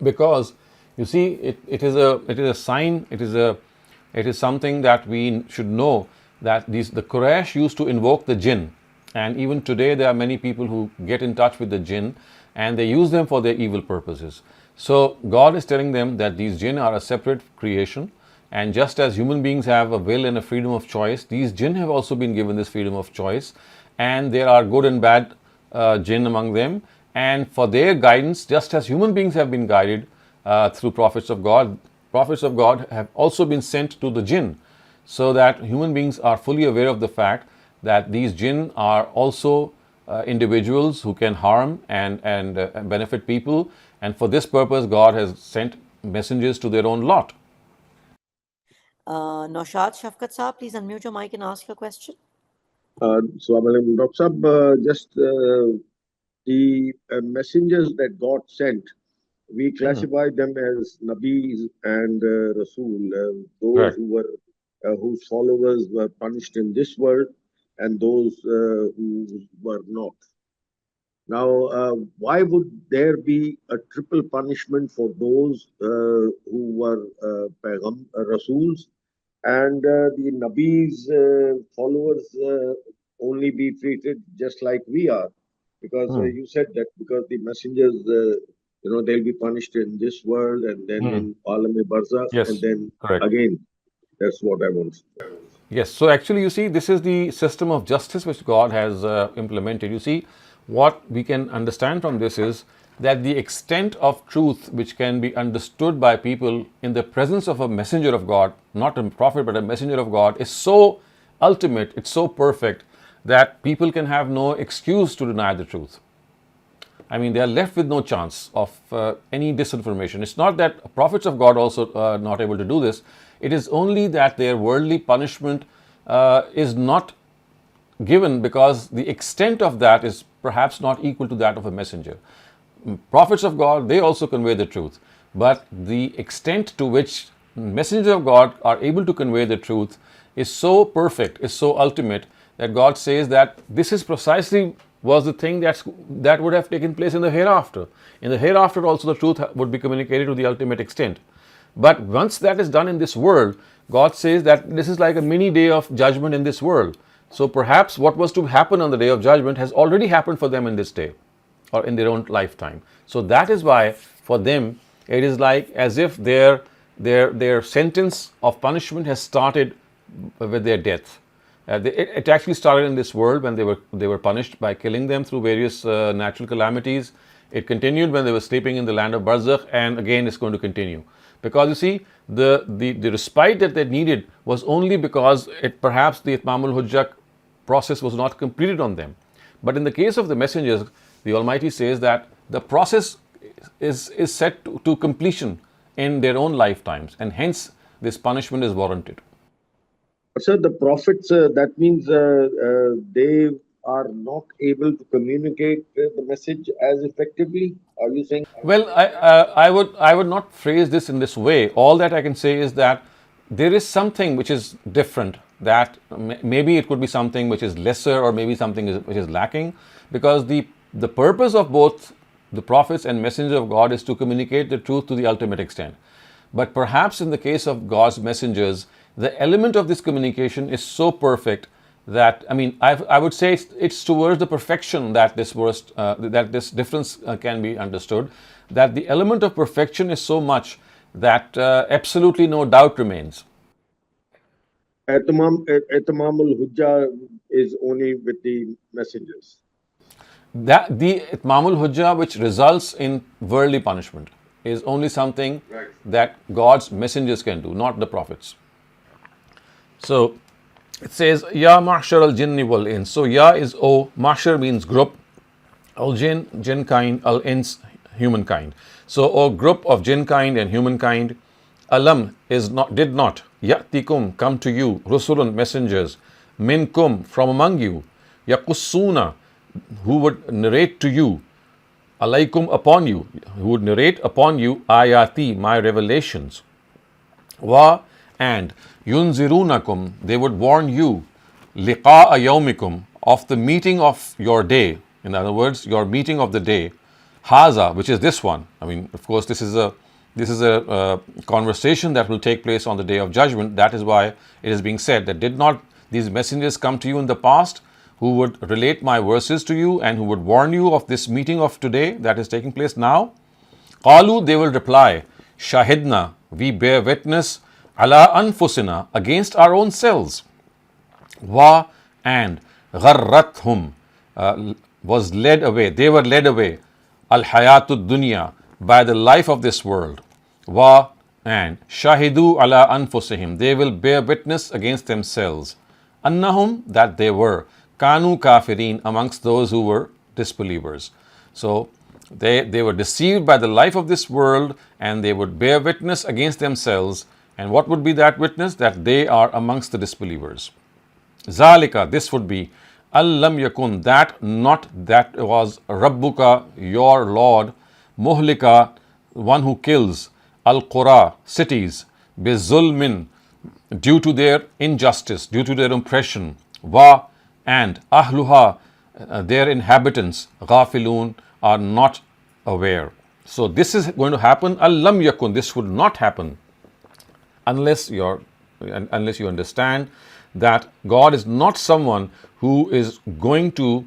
Because you see, it is a sign. It is something that we should know, that the Quraysh used to invoke the jinn, and even today there are many people who get in touch with the jinn and they use them for their evil purposes. So God is telling them that these jinn are a separate creation, and just as human beings have a will and a freedom of choice, these jinn have also been given this freedom of choice, and there are good and bad jinn among them, and for their guidance, just as human beings have been guided through prophets of God have also been sent to the jinn, so that human beings are fully aware of the fact that these jinn are also individuals who can harm and benefit people, and for this purpose God has sent messengers to their own lot. Naushad Shafkat Saab, please unmute your mic and ask your question. Assalamualaikum, Dr. Saab, just the messengers that God sent, we classify them as Nabis and Rasul, those Right. who were whose followers were punished in this world, and those who were not. Now, why would there be a triple punishment for those who were Rasuls, and the Nabi's followers only be treated just like we are? Because you said that because the messengers, they'll be punished in this world and then in Alam-e-Barzakh, Yes, and then correct. again. That's what I want. Yes, so actually you see, this is the system of justice which God has implemented. You see, what we can understand from this is that the extent of truth which can be understood by people in the presence of a messenger of God, not a prophet but a messenger of God, is so ultimate, it's so perfect, that people can have no excuse to deny the truth. They are left with no chance of any disinformation. It's not that prophets of God also are not able to do this. It is only that their worldly punishment is not given because the extent of that is perhaps not equal to that of a messenger. Prophets of God, they also convey the truth, but the extent to which messengers of God are able to convey the truth is so perfect, is so ultimate, that God says that this is precisely was the thing that would have taken place in the hereafter. In the hereafter also the truth would be communicated to the ultimate extent. But once that is done in this world, God says that this is like a mini day of judgment in this world. So perhaps what was to happen on the day of judgment has already happened for them in this day or in their own lifetime. So that is why for them it is like as if their sentence of punishment has started with their death. It actually started in this world when they were punished by killing them through various natural calamities. It continued when they were sleeping in the land of Barzakh, and again it's going to continue. Because you see, the respite that they needed was only because perhaps the Itmamul Hujjah process was not completed on them. But in the case of the messengers, the Almighty says that the process is set to completion in their own lifetimes, and hence this punishment is warranted. Sir, the prophets, that means they are not able to communicate the message as effectively? Are you saying? Well, I would not phrase this in this way. All that I can say is that there is something which is different. That maybe it could be something which is lesser, or maybe something which is lacking, because the purpose of both the prophets and messengers of God is to communicate the truth to the ultimate extent. But perhaps in the case of God's messengers, the element of this communication is so perfect that, I mean, I would say it's towards the perfection that this difference can be understood, that the element of perfection is so much that absolutely no doubt remains. Etamam al-Hujjah is only with the messengers. That the Itmamul Hujjah, which results in worldly punishment, is only something that God's messengers can do, not the prophets. So it says, Ya Ma'shar al-Jinni wal-Ins. So Ya is O, Ma'shar means group, al-Jinn, jinn kind, al-Ins, humankind. So O group of jinn kind and humankind, Alam is not, did not, Ya'tikum, come to you, Rusulun, messengers, Minkum, from among you, Yaqussuna, who would narrate to you, Alaikum, upon you, who would narrate upon you, Ayati, my revelations, Wa, and Yunzirunakum, they would warn you, Liqa'a yawmikum, of the meeting of your day. In other words, your meeting of the day, Haza, which is this one. I mean, of course, this is a conversation that will take place on the day of judgment. That is why it is being said that did not these messengers come to you in the past, who would relate my verses to you and who would warn you of this meeting of today that is taking place now? Qalu, they will reply, Shahidna, we bear witness, ala anfusina, against our own selves. Wa, and gharrathum, was led away, they were led away, al hayatud dunya, by the life of this world. Wa, and shahidu ala anfusihim, they will bear witness against themselves. Annahum, that they were, kanu kafirin, amongst those who were disbelievers. So they were deceived by the life of this world, and they would bear witness against themselves. And what would be that witness? That they are amongst the disbelievers. Zalika, this would be, allam yakun, that not that was, Rabbuka, your Lord, muhlika, one who kills, al-qura, cities, bizulmin, due to their injustice, due to their oppression, wa, and ahluha, their inhabitants, ghafilun, are not aware. So this is going to happen, allam yakun, this would not happen unless you understand that God is not someone who is going to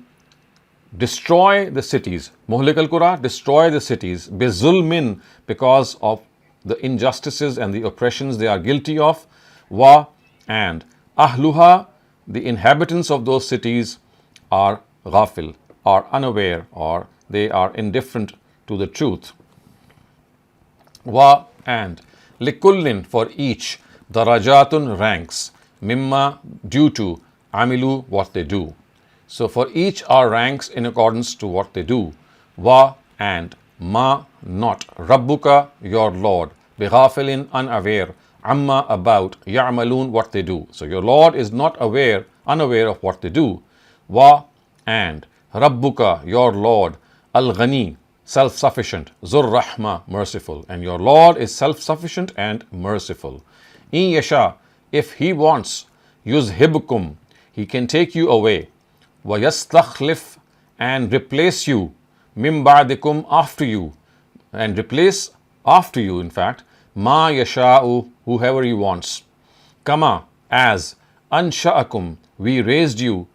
destroy the cities. Muhlik al-Qura, destroy the cities, bizulmin, because of the injustices and the oppressions they are guilty of, wa, and ahluha, the inhabitants of those cities, are ghafil, are unaware, or they are indifferent to the truth. Wa, and likullin, for each, darajatun, ranks, mimma, due to, amilu, what they do. So for each are ranks in accordance to what they do. Wa, and ma, not, Rabbuka, your Lord, bighafilin, unaware, amma, about, ya'malun, what they do. So your Lord is not unaware of what they do. Wa, and Rabbuka, your Lord, al-Ghani, self-sufficient, Zur Rahma, merciful, and your Lord is self-sufficient and merciful. In yasha, if he wants, yuzhibkum, he can take you away, wa yastakhlif, and replace you, mim ba'dikum, after you, and replace after you, in fact, ma yasha'u, whoever he wants. Kama, as, ansha'akum, we raised you,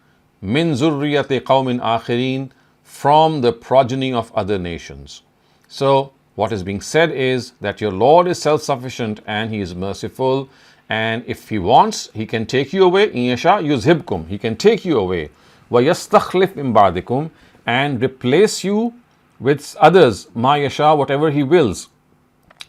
min zurriyati qawmin akhirin, from the progeny of other nations. So what is being said is that your Lord is self-sufficient and he is merciful, and if he wants, he can take you away. In yasha yuzhibkum, he can take you away. Wa yastakhlif min ba'dikum, and replace you with others, ma yasha, whatever he wills.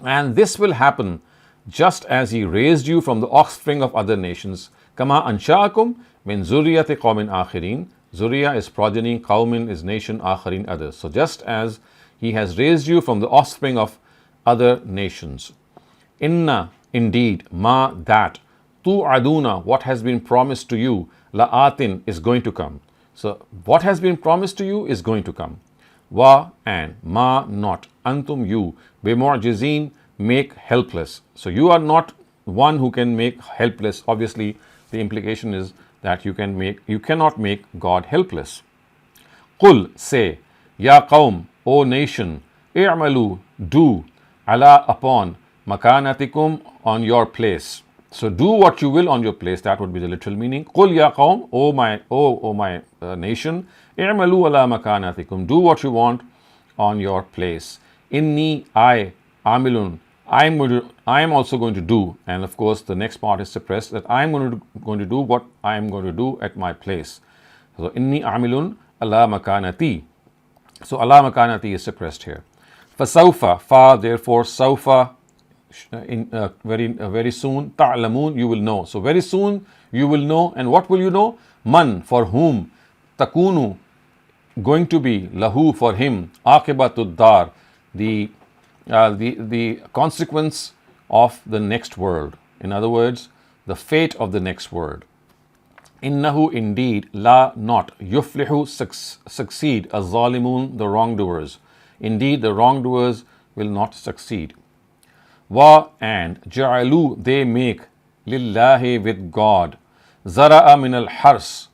And this will happen just as he raised you from the offspring of other nations. Kama ansha'akum min zurriyati qawmin akhirin. Zuriya is progeny, qawmin is nation, akhirin others. So just as He has raised you from the offspring of other nations. Inna, indeed, ma, that, tu'aduna, what has been promised to you, la'atin, is going to come. So what has been promised to you is going to come. Wa, and, ma, not, antum, you, bimu'jizin, make helpless. So you are not one who can make helpless. Obviously, the implication is that you cannot make God helpless. Qul, say, ya qawm, O nation, i'malu, do, ala, upon, makanatikum, on your place. So do what you will on your place. That would be the literal meaning. Qul ya qawm, O my nation, i'malu ala makanatikum, do what you want on your place. Inni, I, amilun, I am also going to do, and of course the next part is suppressed, that I am going to do what I am going to do at my place. So inni amilun ala makanati. So ala makanati is suppressed here. Fasawfa, fa, therefore, sawfa, very soon, ta'lamun, you will know. So very soon you will know, and what will you know? Man, for whom, takunu, going to be, lahu, for him, aqibatud dar, the consequence of the next world. In other words, the fate of the next world. Innahu, indeed, la, not, yuflihu, succeed, az-zalimun, the wrongdoers. Indeed, the wrongdoers will not succeed. Wa, and, ja'alu, they make, lillahi, with God, zara'a min al-hars,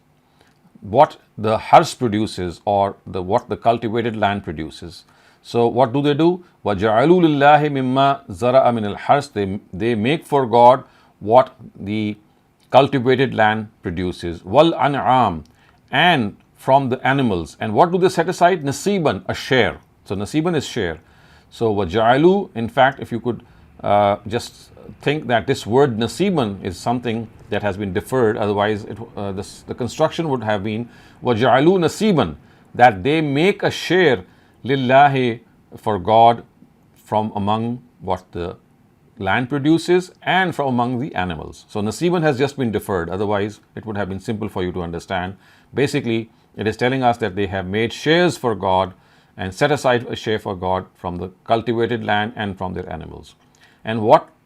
what the hars produces, or what the cultivated land produces. So what do? وَجَعَلُوا لِلَّهِ مِمَّا زَرَعَ مِنَ الْحَرْثِ, they make for God what the cultivated land produces. وَالْأَنْعَامِ, and from the animals. And what do they set aside? Nasiban, a share. So nasiban is share. So وَجَعَلُوا, in fact, if you could just think that this word nasiban is something that has been deferred, otherwise the construction would have been وَجَعَلُوا nasiban, that they make a share lillahi, for God, from among what the land produces and from among the animals. So nasiban has just been deferred, otherwise it would have been simple for you to understand. Basically, it is telling us that they have made shares for God and set aside a share for God from the cultivated land and from their animals. And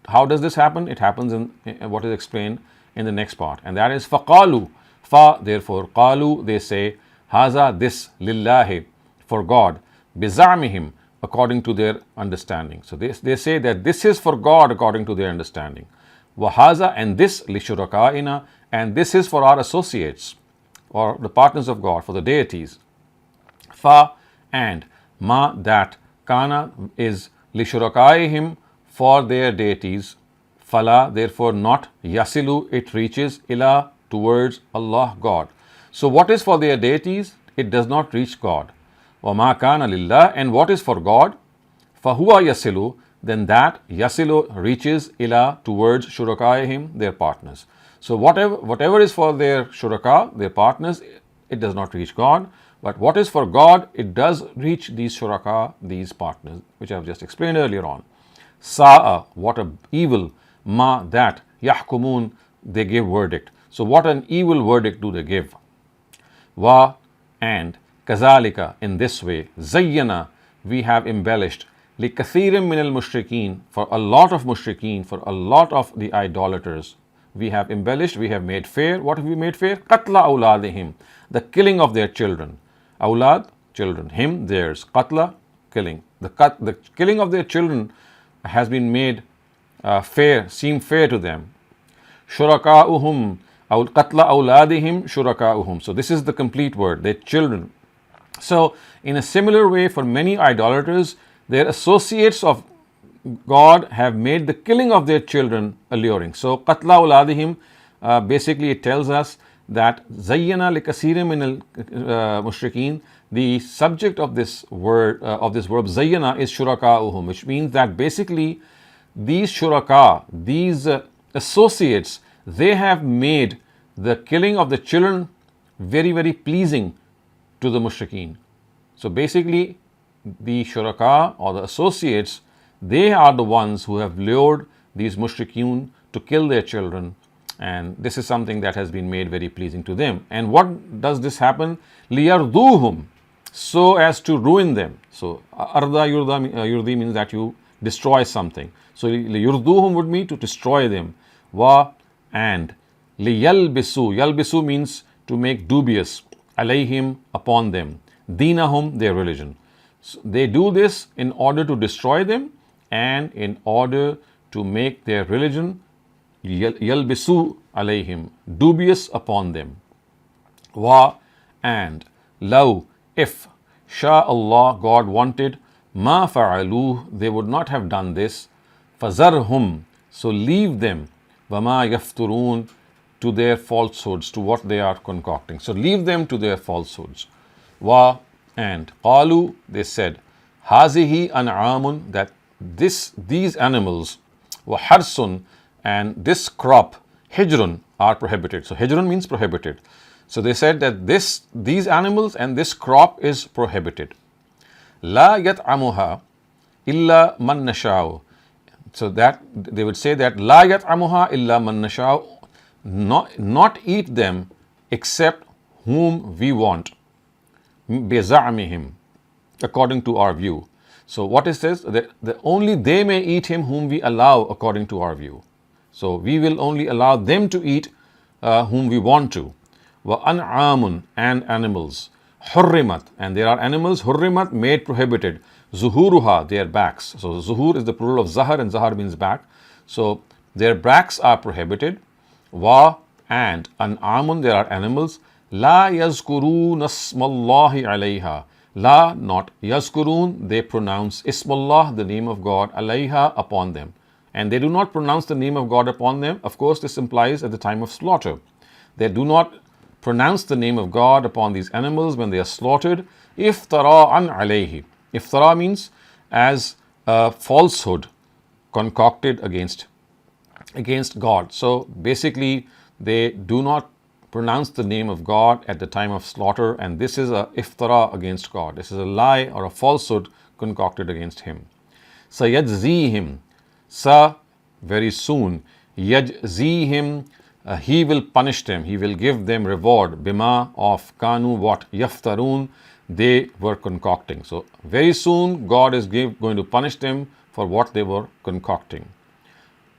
how does this happen? It happens in what is explained in the next part, and that is faqalu, fa, therefore, qalu, they say, haza, this, lillahi, for God, bizamihim, according to their understanding. So they say that this is for God according to their understanding. Wahaza, and this, lishurakaina, and this is for our associates or the partners of God, for the deities. Fa, and, ma, that, kana, is lishurakaihim, for their deities. Fala, therefore, not, yasilu, it reaches, ila, towards Allah, God. So what is for their deities? It does not reach God. وَمَا كَانَ لِلَّهِ, and what is for God? فَهُوَ يَصِلُ, then that yasilu reaches ila, towards shurakaihim, their partners. So whatever is for their shuraka, their partners, it does not reach God. But what is for God, it does reach these shuraka, these partners, which I have just explained earlier on. Sa'a, what a evil, ma, that, yahkumun, they give verdict. So what an evil verdict do they give? Wa, and, kazalika, in this way, zayyana, we have embellished, likathirim min al-mushrikeen, for a lot of mushrikeen, for a lot of the idolaters, we have embellished, we have made fair. What have we made fair? Qatla awladihim, the killing of their children. Awlad, children. Him, theirs. Qatla, killing. The killing of their children has been made fair, seem fair to them. Shuraka'uhum, qatla awladihim shuraka'uhum. So this is the complete word, their children. So in a similar way, for many idolaters, their associates of God have made the killing of their children alluring. So qatla awladihim, basically it tells us that zayyana likasirin min al-mushrikeen, the subject of this verb zayyana is shuraka'uhum, which means that basically these shuraka, these associates, they have made the killing of the children very, very pleasing to the mushrikeen. So basically, the shuraka or the associates, they are the ones who have lured these mushrikeen to kill their children And this is something that has been made very pleasing to them. And what does this happen? لِيَرْضُوهُمْ, so as to ruin them. So arda yurdi means that you destroy something. So yurduhum would mean to destroy them. Wa, and liyalbisu, yalbisu means to make dubious, alayhim, upon them, dinahum, their religion. So they do this in order to destroy them and in order to make their religion yalbisu alayhim, dubious upon them. Wa, and law, if Sha Allah, God wanted, ma fa'aluh, they would not have done this. Fazarhum, so leave them, wama yafturun, to their falsehoods, to what they are concocting. So leave them to their falsehoods. Wa, and qalu, they said, hazihi an'amun, that these animals, wa harsun, and this crop, hijrun, are prohibited. So hijrun means prohibited. So they said that these animals and this crop is prohibited. La yat'amuha illa man nasha'u. So that they would say that la yat'amuha illa man nasha'u, not eat them except whom we want. Biza'mihim, according to our view. So what is this? That only they may eat him whom we allow according to our view. So we will only allow them to eat whom we want to. Wa an'amun, and animals. Hurrimat, and there are animals, hurrimat, made prohibited. Zuhuruha, their backs. So zuhur is the plural of zahar, and zahar means back. So their backs are prohibited. Wa, and an'amun, there are animals. La yazkurun ismallahi alayha. La, not yazkurun, they pronounce ismallah, the name of God, alayha, upon them. And they do not pronounce the name of God upon them. Of course, this implies at the time of slaughter. They do not pronounce the name of God upon these animals when they are slaughtered. Iftara'an alayhi. Iftara means as a falsehood concocted against God. So basically, they do not pronounce the name of God at the time of slaughter, and this is a iftara against God. This is a lie or a falsehood concocted against Him. Sayajzihim, sa, very soon, yajzihim, He will punish them, He will give them reward, bima, of kanu, what, yaftarun, they were concocting. So very soon God is going to punish them for what they were concocting.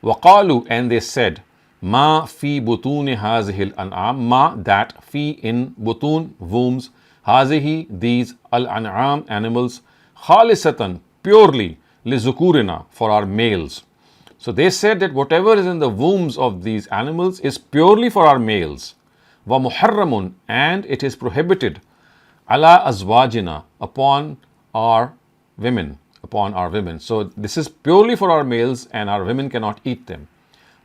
Waqalu, and they said, ma fi butuni hazihil an'am, ma, that, fi, in, butun, wombs, hazihi, these, al an'am, animals, khalisatan, purely, li zukurina, for our males. So they said that whatever is in the wombs of these animals is purely for our males. Wa muharramun, and it is prohibited, ala azwajina, upon our women. So this is purely for our males, and our women cannot eat them.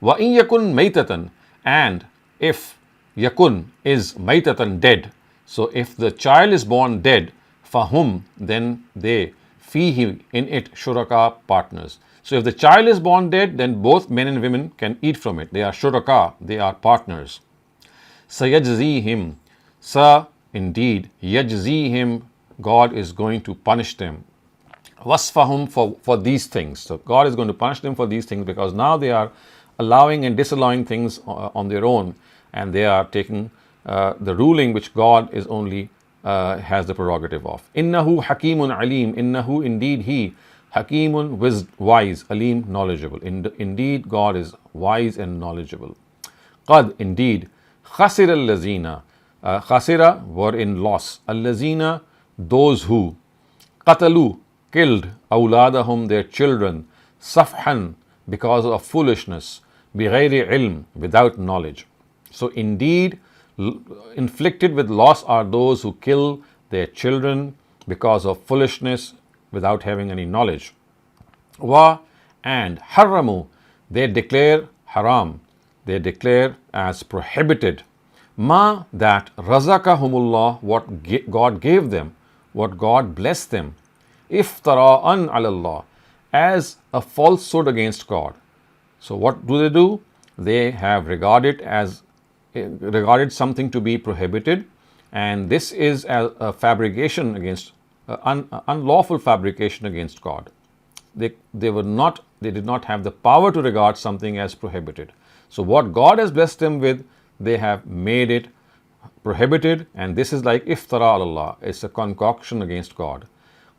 Wa in yakun maytatan, and if yakun is maytatan, dead. So if the child is born dead, fahum, then they, fihi, in it, shuraka, partners. So if the child is born dead, then both men and women can eat from it. They are shuraka, they are partners. Sayajzihim, sa, indeed, yajzihim, God is going to punish them. Wasfahum, for these things. So God is going to punish them for these things because now they are allowing and disallowing things on their own, and they are taking the ruling which God is only has the prerogative of. Innahu hakimun alim, innahu, indeed He, hakimun, wise, alim, knowledgeable. Indeed God is wise and knowledgeable. Qad, indeed, khasira al-lazina, khasira, were in loss, al-lazina, those who, qatalu, killed, awladahum, their children, safhan, because of foolishness, bighayri ilm, without knowledge. So indeed, inflicted with loss are those who kill their children because of foolishness, without having any knowledge. Wa, and haramu, they declare haram, they declare as prohibited. Ma, that, razaqahumullah, what God gave them, what God blessed them. Iftara'an alallah, as a falsehood against God. So what do? They have regarded something to be prohibited, and this is a fabrication against unlawful fabrication against God. They They did not have the power to regard something as prohibited. So what God has blessed them with, they have made it prohibited, and this is like iftara Allah. It's a concoction against God.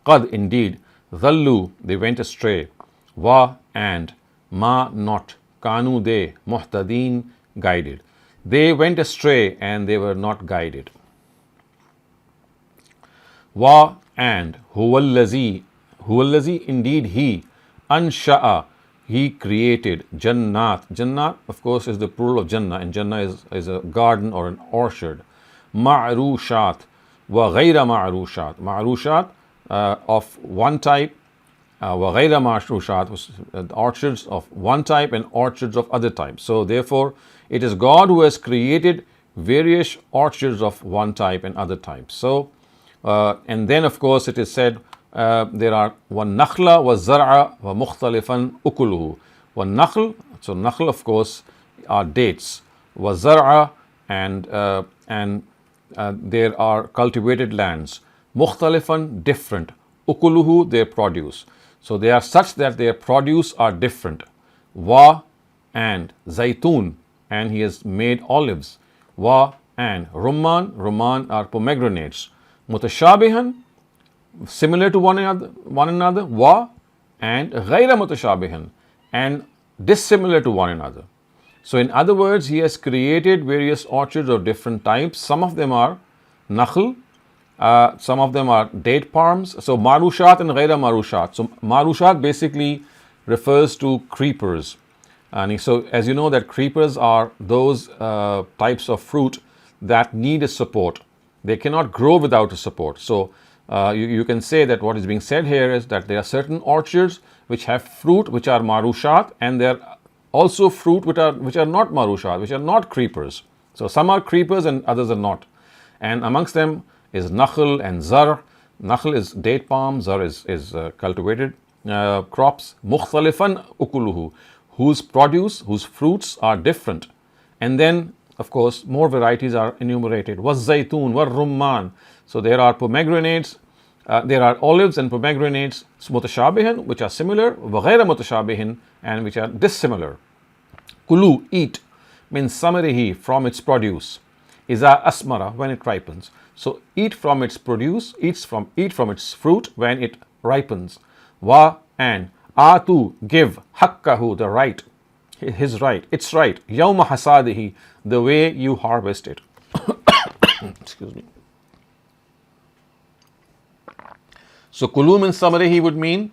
Qad, indeed, dhallu, they went astray. Wa, and ma, not. Kanu, they, muhtadeen, guided. They went astray and they were not guided. Wa, and huwallazi, indeed he, ansha'a, he created jannat. Jannat, of course, is the plural of jannah, and jannah is a garden or an orchard. Ma'rushat wa ghayra ma'rushat. Ma'rushat of one type, wa ghayra ma'rushat, orchards of one type and orchards of other types. So therefore, it is God who has created various orchards of one type and other types. So, and then of course it is said, there are one nakhla wa zar'a wa mukhtalifan ukuluhu. One nakhl, so nakhl of course are dates. Wa zar'a, and there are cultivated lands. Mukhtalifan, different. Ukuluhu, their produce. So they are such that their produce are different. Wa, and zaytun, and he has made olives. Wa, and rumman are pomegranates. Mutashabihan, similar to one another. Wa, and ghayra mutashabihan, and dissimilar to one another. So in other words, he has created various orchards of different types. Some of them are nakhl, some of them are date palms. So marushat and ghayra marushat. So marushat basically refers to creepers. And so as you know that creepers are those types of fruit that need a support. They cannot grow without a support. So you can say that what is being said here is that there are certain orchards which have fruit which are marushat, and there are also fruit which are not marushat, which are not creepers. So some are creepers and others are not. And amongst them is nakhl and zar. Nakhl is date palm, zar is cultivated crops. Mukhtalifan ukuluhu, whose produce, whose fruits are different. And then of course more varieties are enumerated. Was zaytun, war rumman. So there are pomegranates, there are olives and pomegranates, mutashabihin, which are similar, wa ghayra mutashabihin, and which are dissimilar. Kulu, eat, min samarihi, from its produce. Iza asmara, when it ripens. So eat from its produce, eat from its fruit when it ripens. Wa, and atu, give, hakkahu, the right, his right, its right. Yawma hasadihi, the way you harvest it. Excuse me. So kulu min samarihi would mean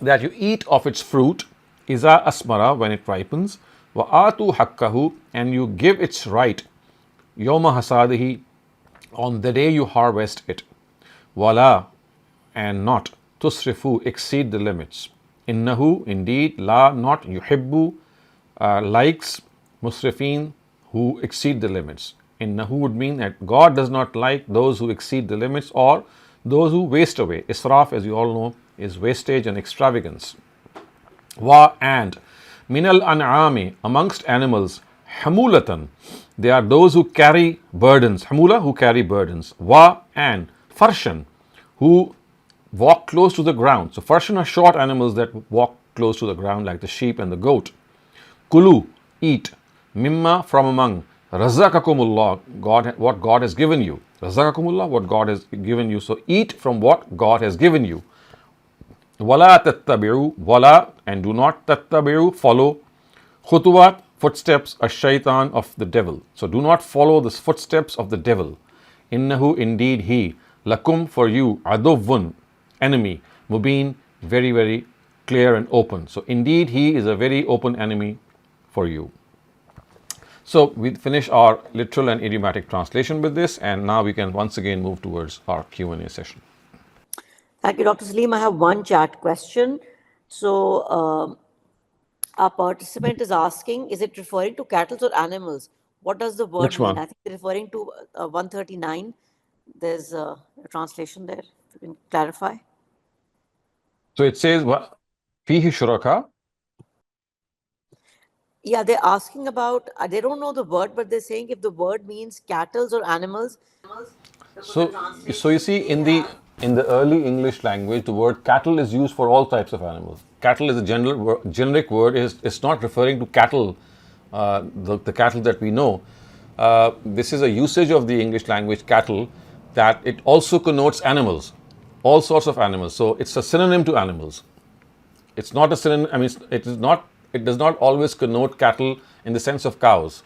that you eat of its fruit, iza asmara, when it ripens, wa atu hakkahu, and you give its right, yawma hasadihi, on the day you harvest it. Wala, and not, tusrifu, exceed the limits. Innahu, indeed, la, not, yuhibbu, likes, musrifin, who exceed the limits. Innahu would mean that God does not like those who exceed the limits or those who waste away. Israf, as you all know, is wastage and extravagance. Wa, and minal an'ami, amongst animals, hamulatan, they are those who carry burdens. Hamula, who carry burdens. Wa, and farshan, who walk close to the ground. So farshan are short animals that walk close to the ground, like the sheep and the goat. Kulu, eat, mimma, from among, razaqakumullah, God, what God has given you. Razaqakumullah, what God has given you. So eat from what God has given you. Wala tattabi'u, wala, and do not tattabi'u, follow, khutuwat, footsteps, ash-shaytan, of the devil. So do not follow the footsteps of the devil. Innahu, indeed he, lakum, for you, aduvun, enemy, mubin, very, very clear and open. So indeed he is a very open enemy for you. So we finish our literal and idiomatic translation with this, and now we can once again move towards our Q&A session. Thank you, Dr. Saleem. I have one chat question. So our participant is asking, is it referring to cattle or animals? What does the word Which mean? one? I think it's referring to 139. There's a translation there. If you can clarify. So it says, fihi shuraka. Yeah, they're asking about, they don't know the word, but they're saying if the word means cattle or animals. So you see, in the In the early English language, the word cattle is used for all types of animals. Cattle is a generic word. It's not referring to cattle, the cattle that we know. This is a usage of the English language, cattle, that it also connotes animals, all sorts of animals. So it's a synonym to animals. It's not a synonym. I mean, it is not. It does not always connote cattle in the sense of cows.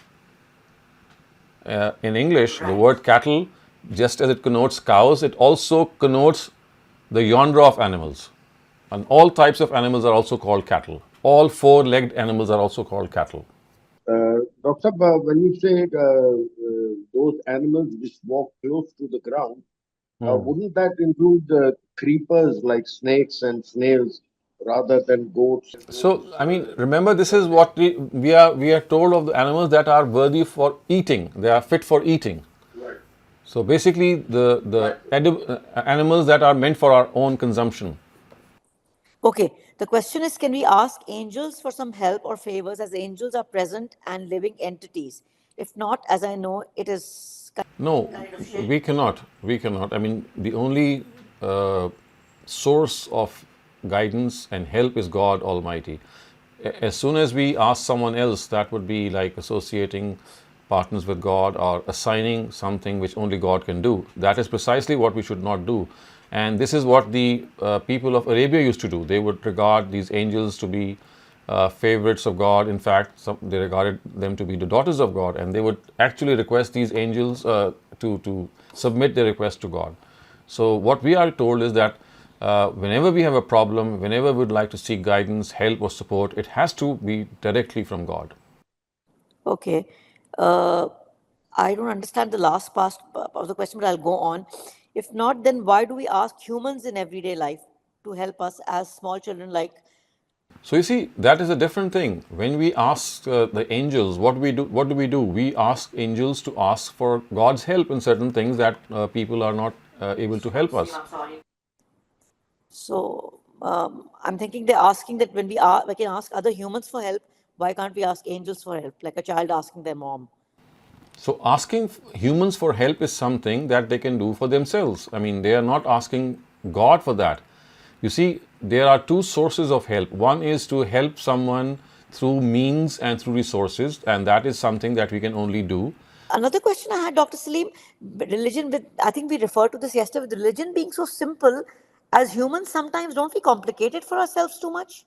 In English, the word cattle, just as it connotes cows, it also connotes the genre of animals. And all types of animals are also called cattle. All four-legged animals are also called cattle. Dr. When you say those animals which walk close to the ground, wouldn't that include creepers like snakes and snails rather than goats? So, I mean, remember, this is what we are told of the animals that are worthy for eating. They are fit for eating. Right. So basically, the animals that are meant for our own consumption. Okay, the question is, can we ask angels for some help or favors, as angels are present and living entities? If not, as I know, it is No, we cannot. We cannot. I mean, the only source of guidance and help is God Almighty. As soon as we ask someone else, that would be like associating partners with God or assigning something which only God can do. That is precisely what we should not do. And this is what the people of Arabia used to do. They would regard these angels to be favorites of God. In fact, they regarded them to be the daughters of God, and they would actually request these angels to submit their request to God. So what we are told is that whenever we have a problem, whenever we would like to seek guidance, help or support, it has to be directly from God. okay. I don't understand the last part of the question, but I'll go on. If not, then why do we ask humans in everyday life to help us as small children? Like, So you see, that is a different thing. When we ask the angels, what do we do? We ask angels to ask for God's help in certain things that people are not able to help us. so I'm thinking they're asking that when we can ask other humans for help, why can't we ask angels for help, like a child asking their mom? So asking humans for help is something that they can do for themselves. I mean, they are not asking God for that. You see, there are two sources of help. One is to help someone through means and through resources, and that is something that we can only do. Another question I had, Dr. Saleem, religion, I think we referred to this yesterday, with religion being so simple, as humans sometimes don't we complicate it for ourselves too much?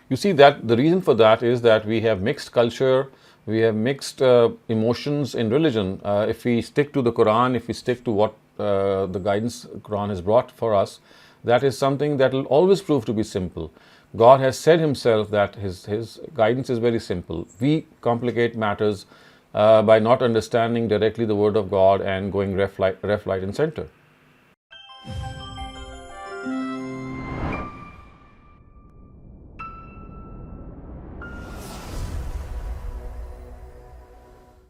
You see, that the reason for that is that we have mixed culture, we have mixed emotions in religion. If we stick to the Quran, if we stick to what the guidance Quran has brought for us, that is something that will always prove to be simple. God has said himself that his guidance is very simple. We complicate matters by not understanding directly the word of God and going left, right and center.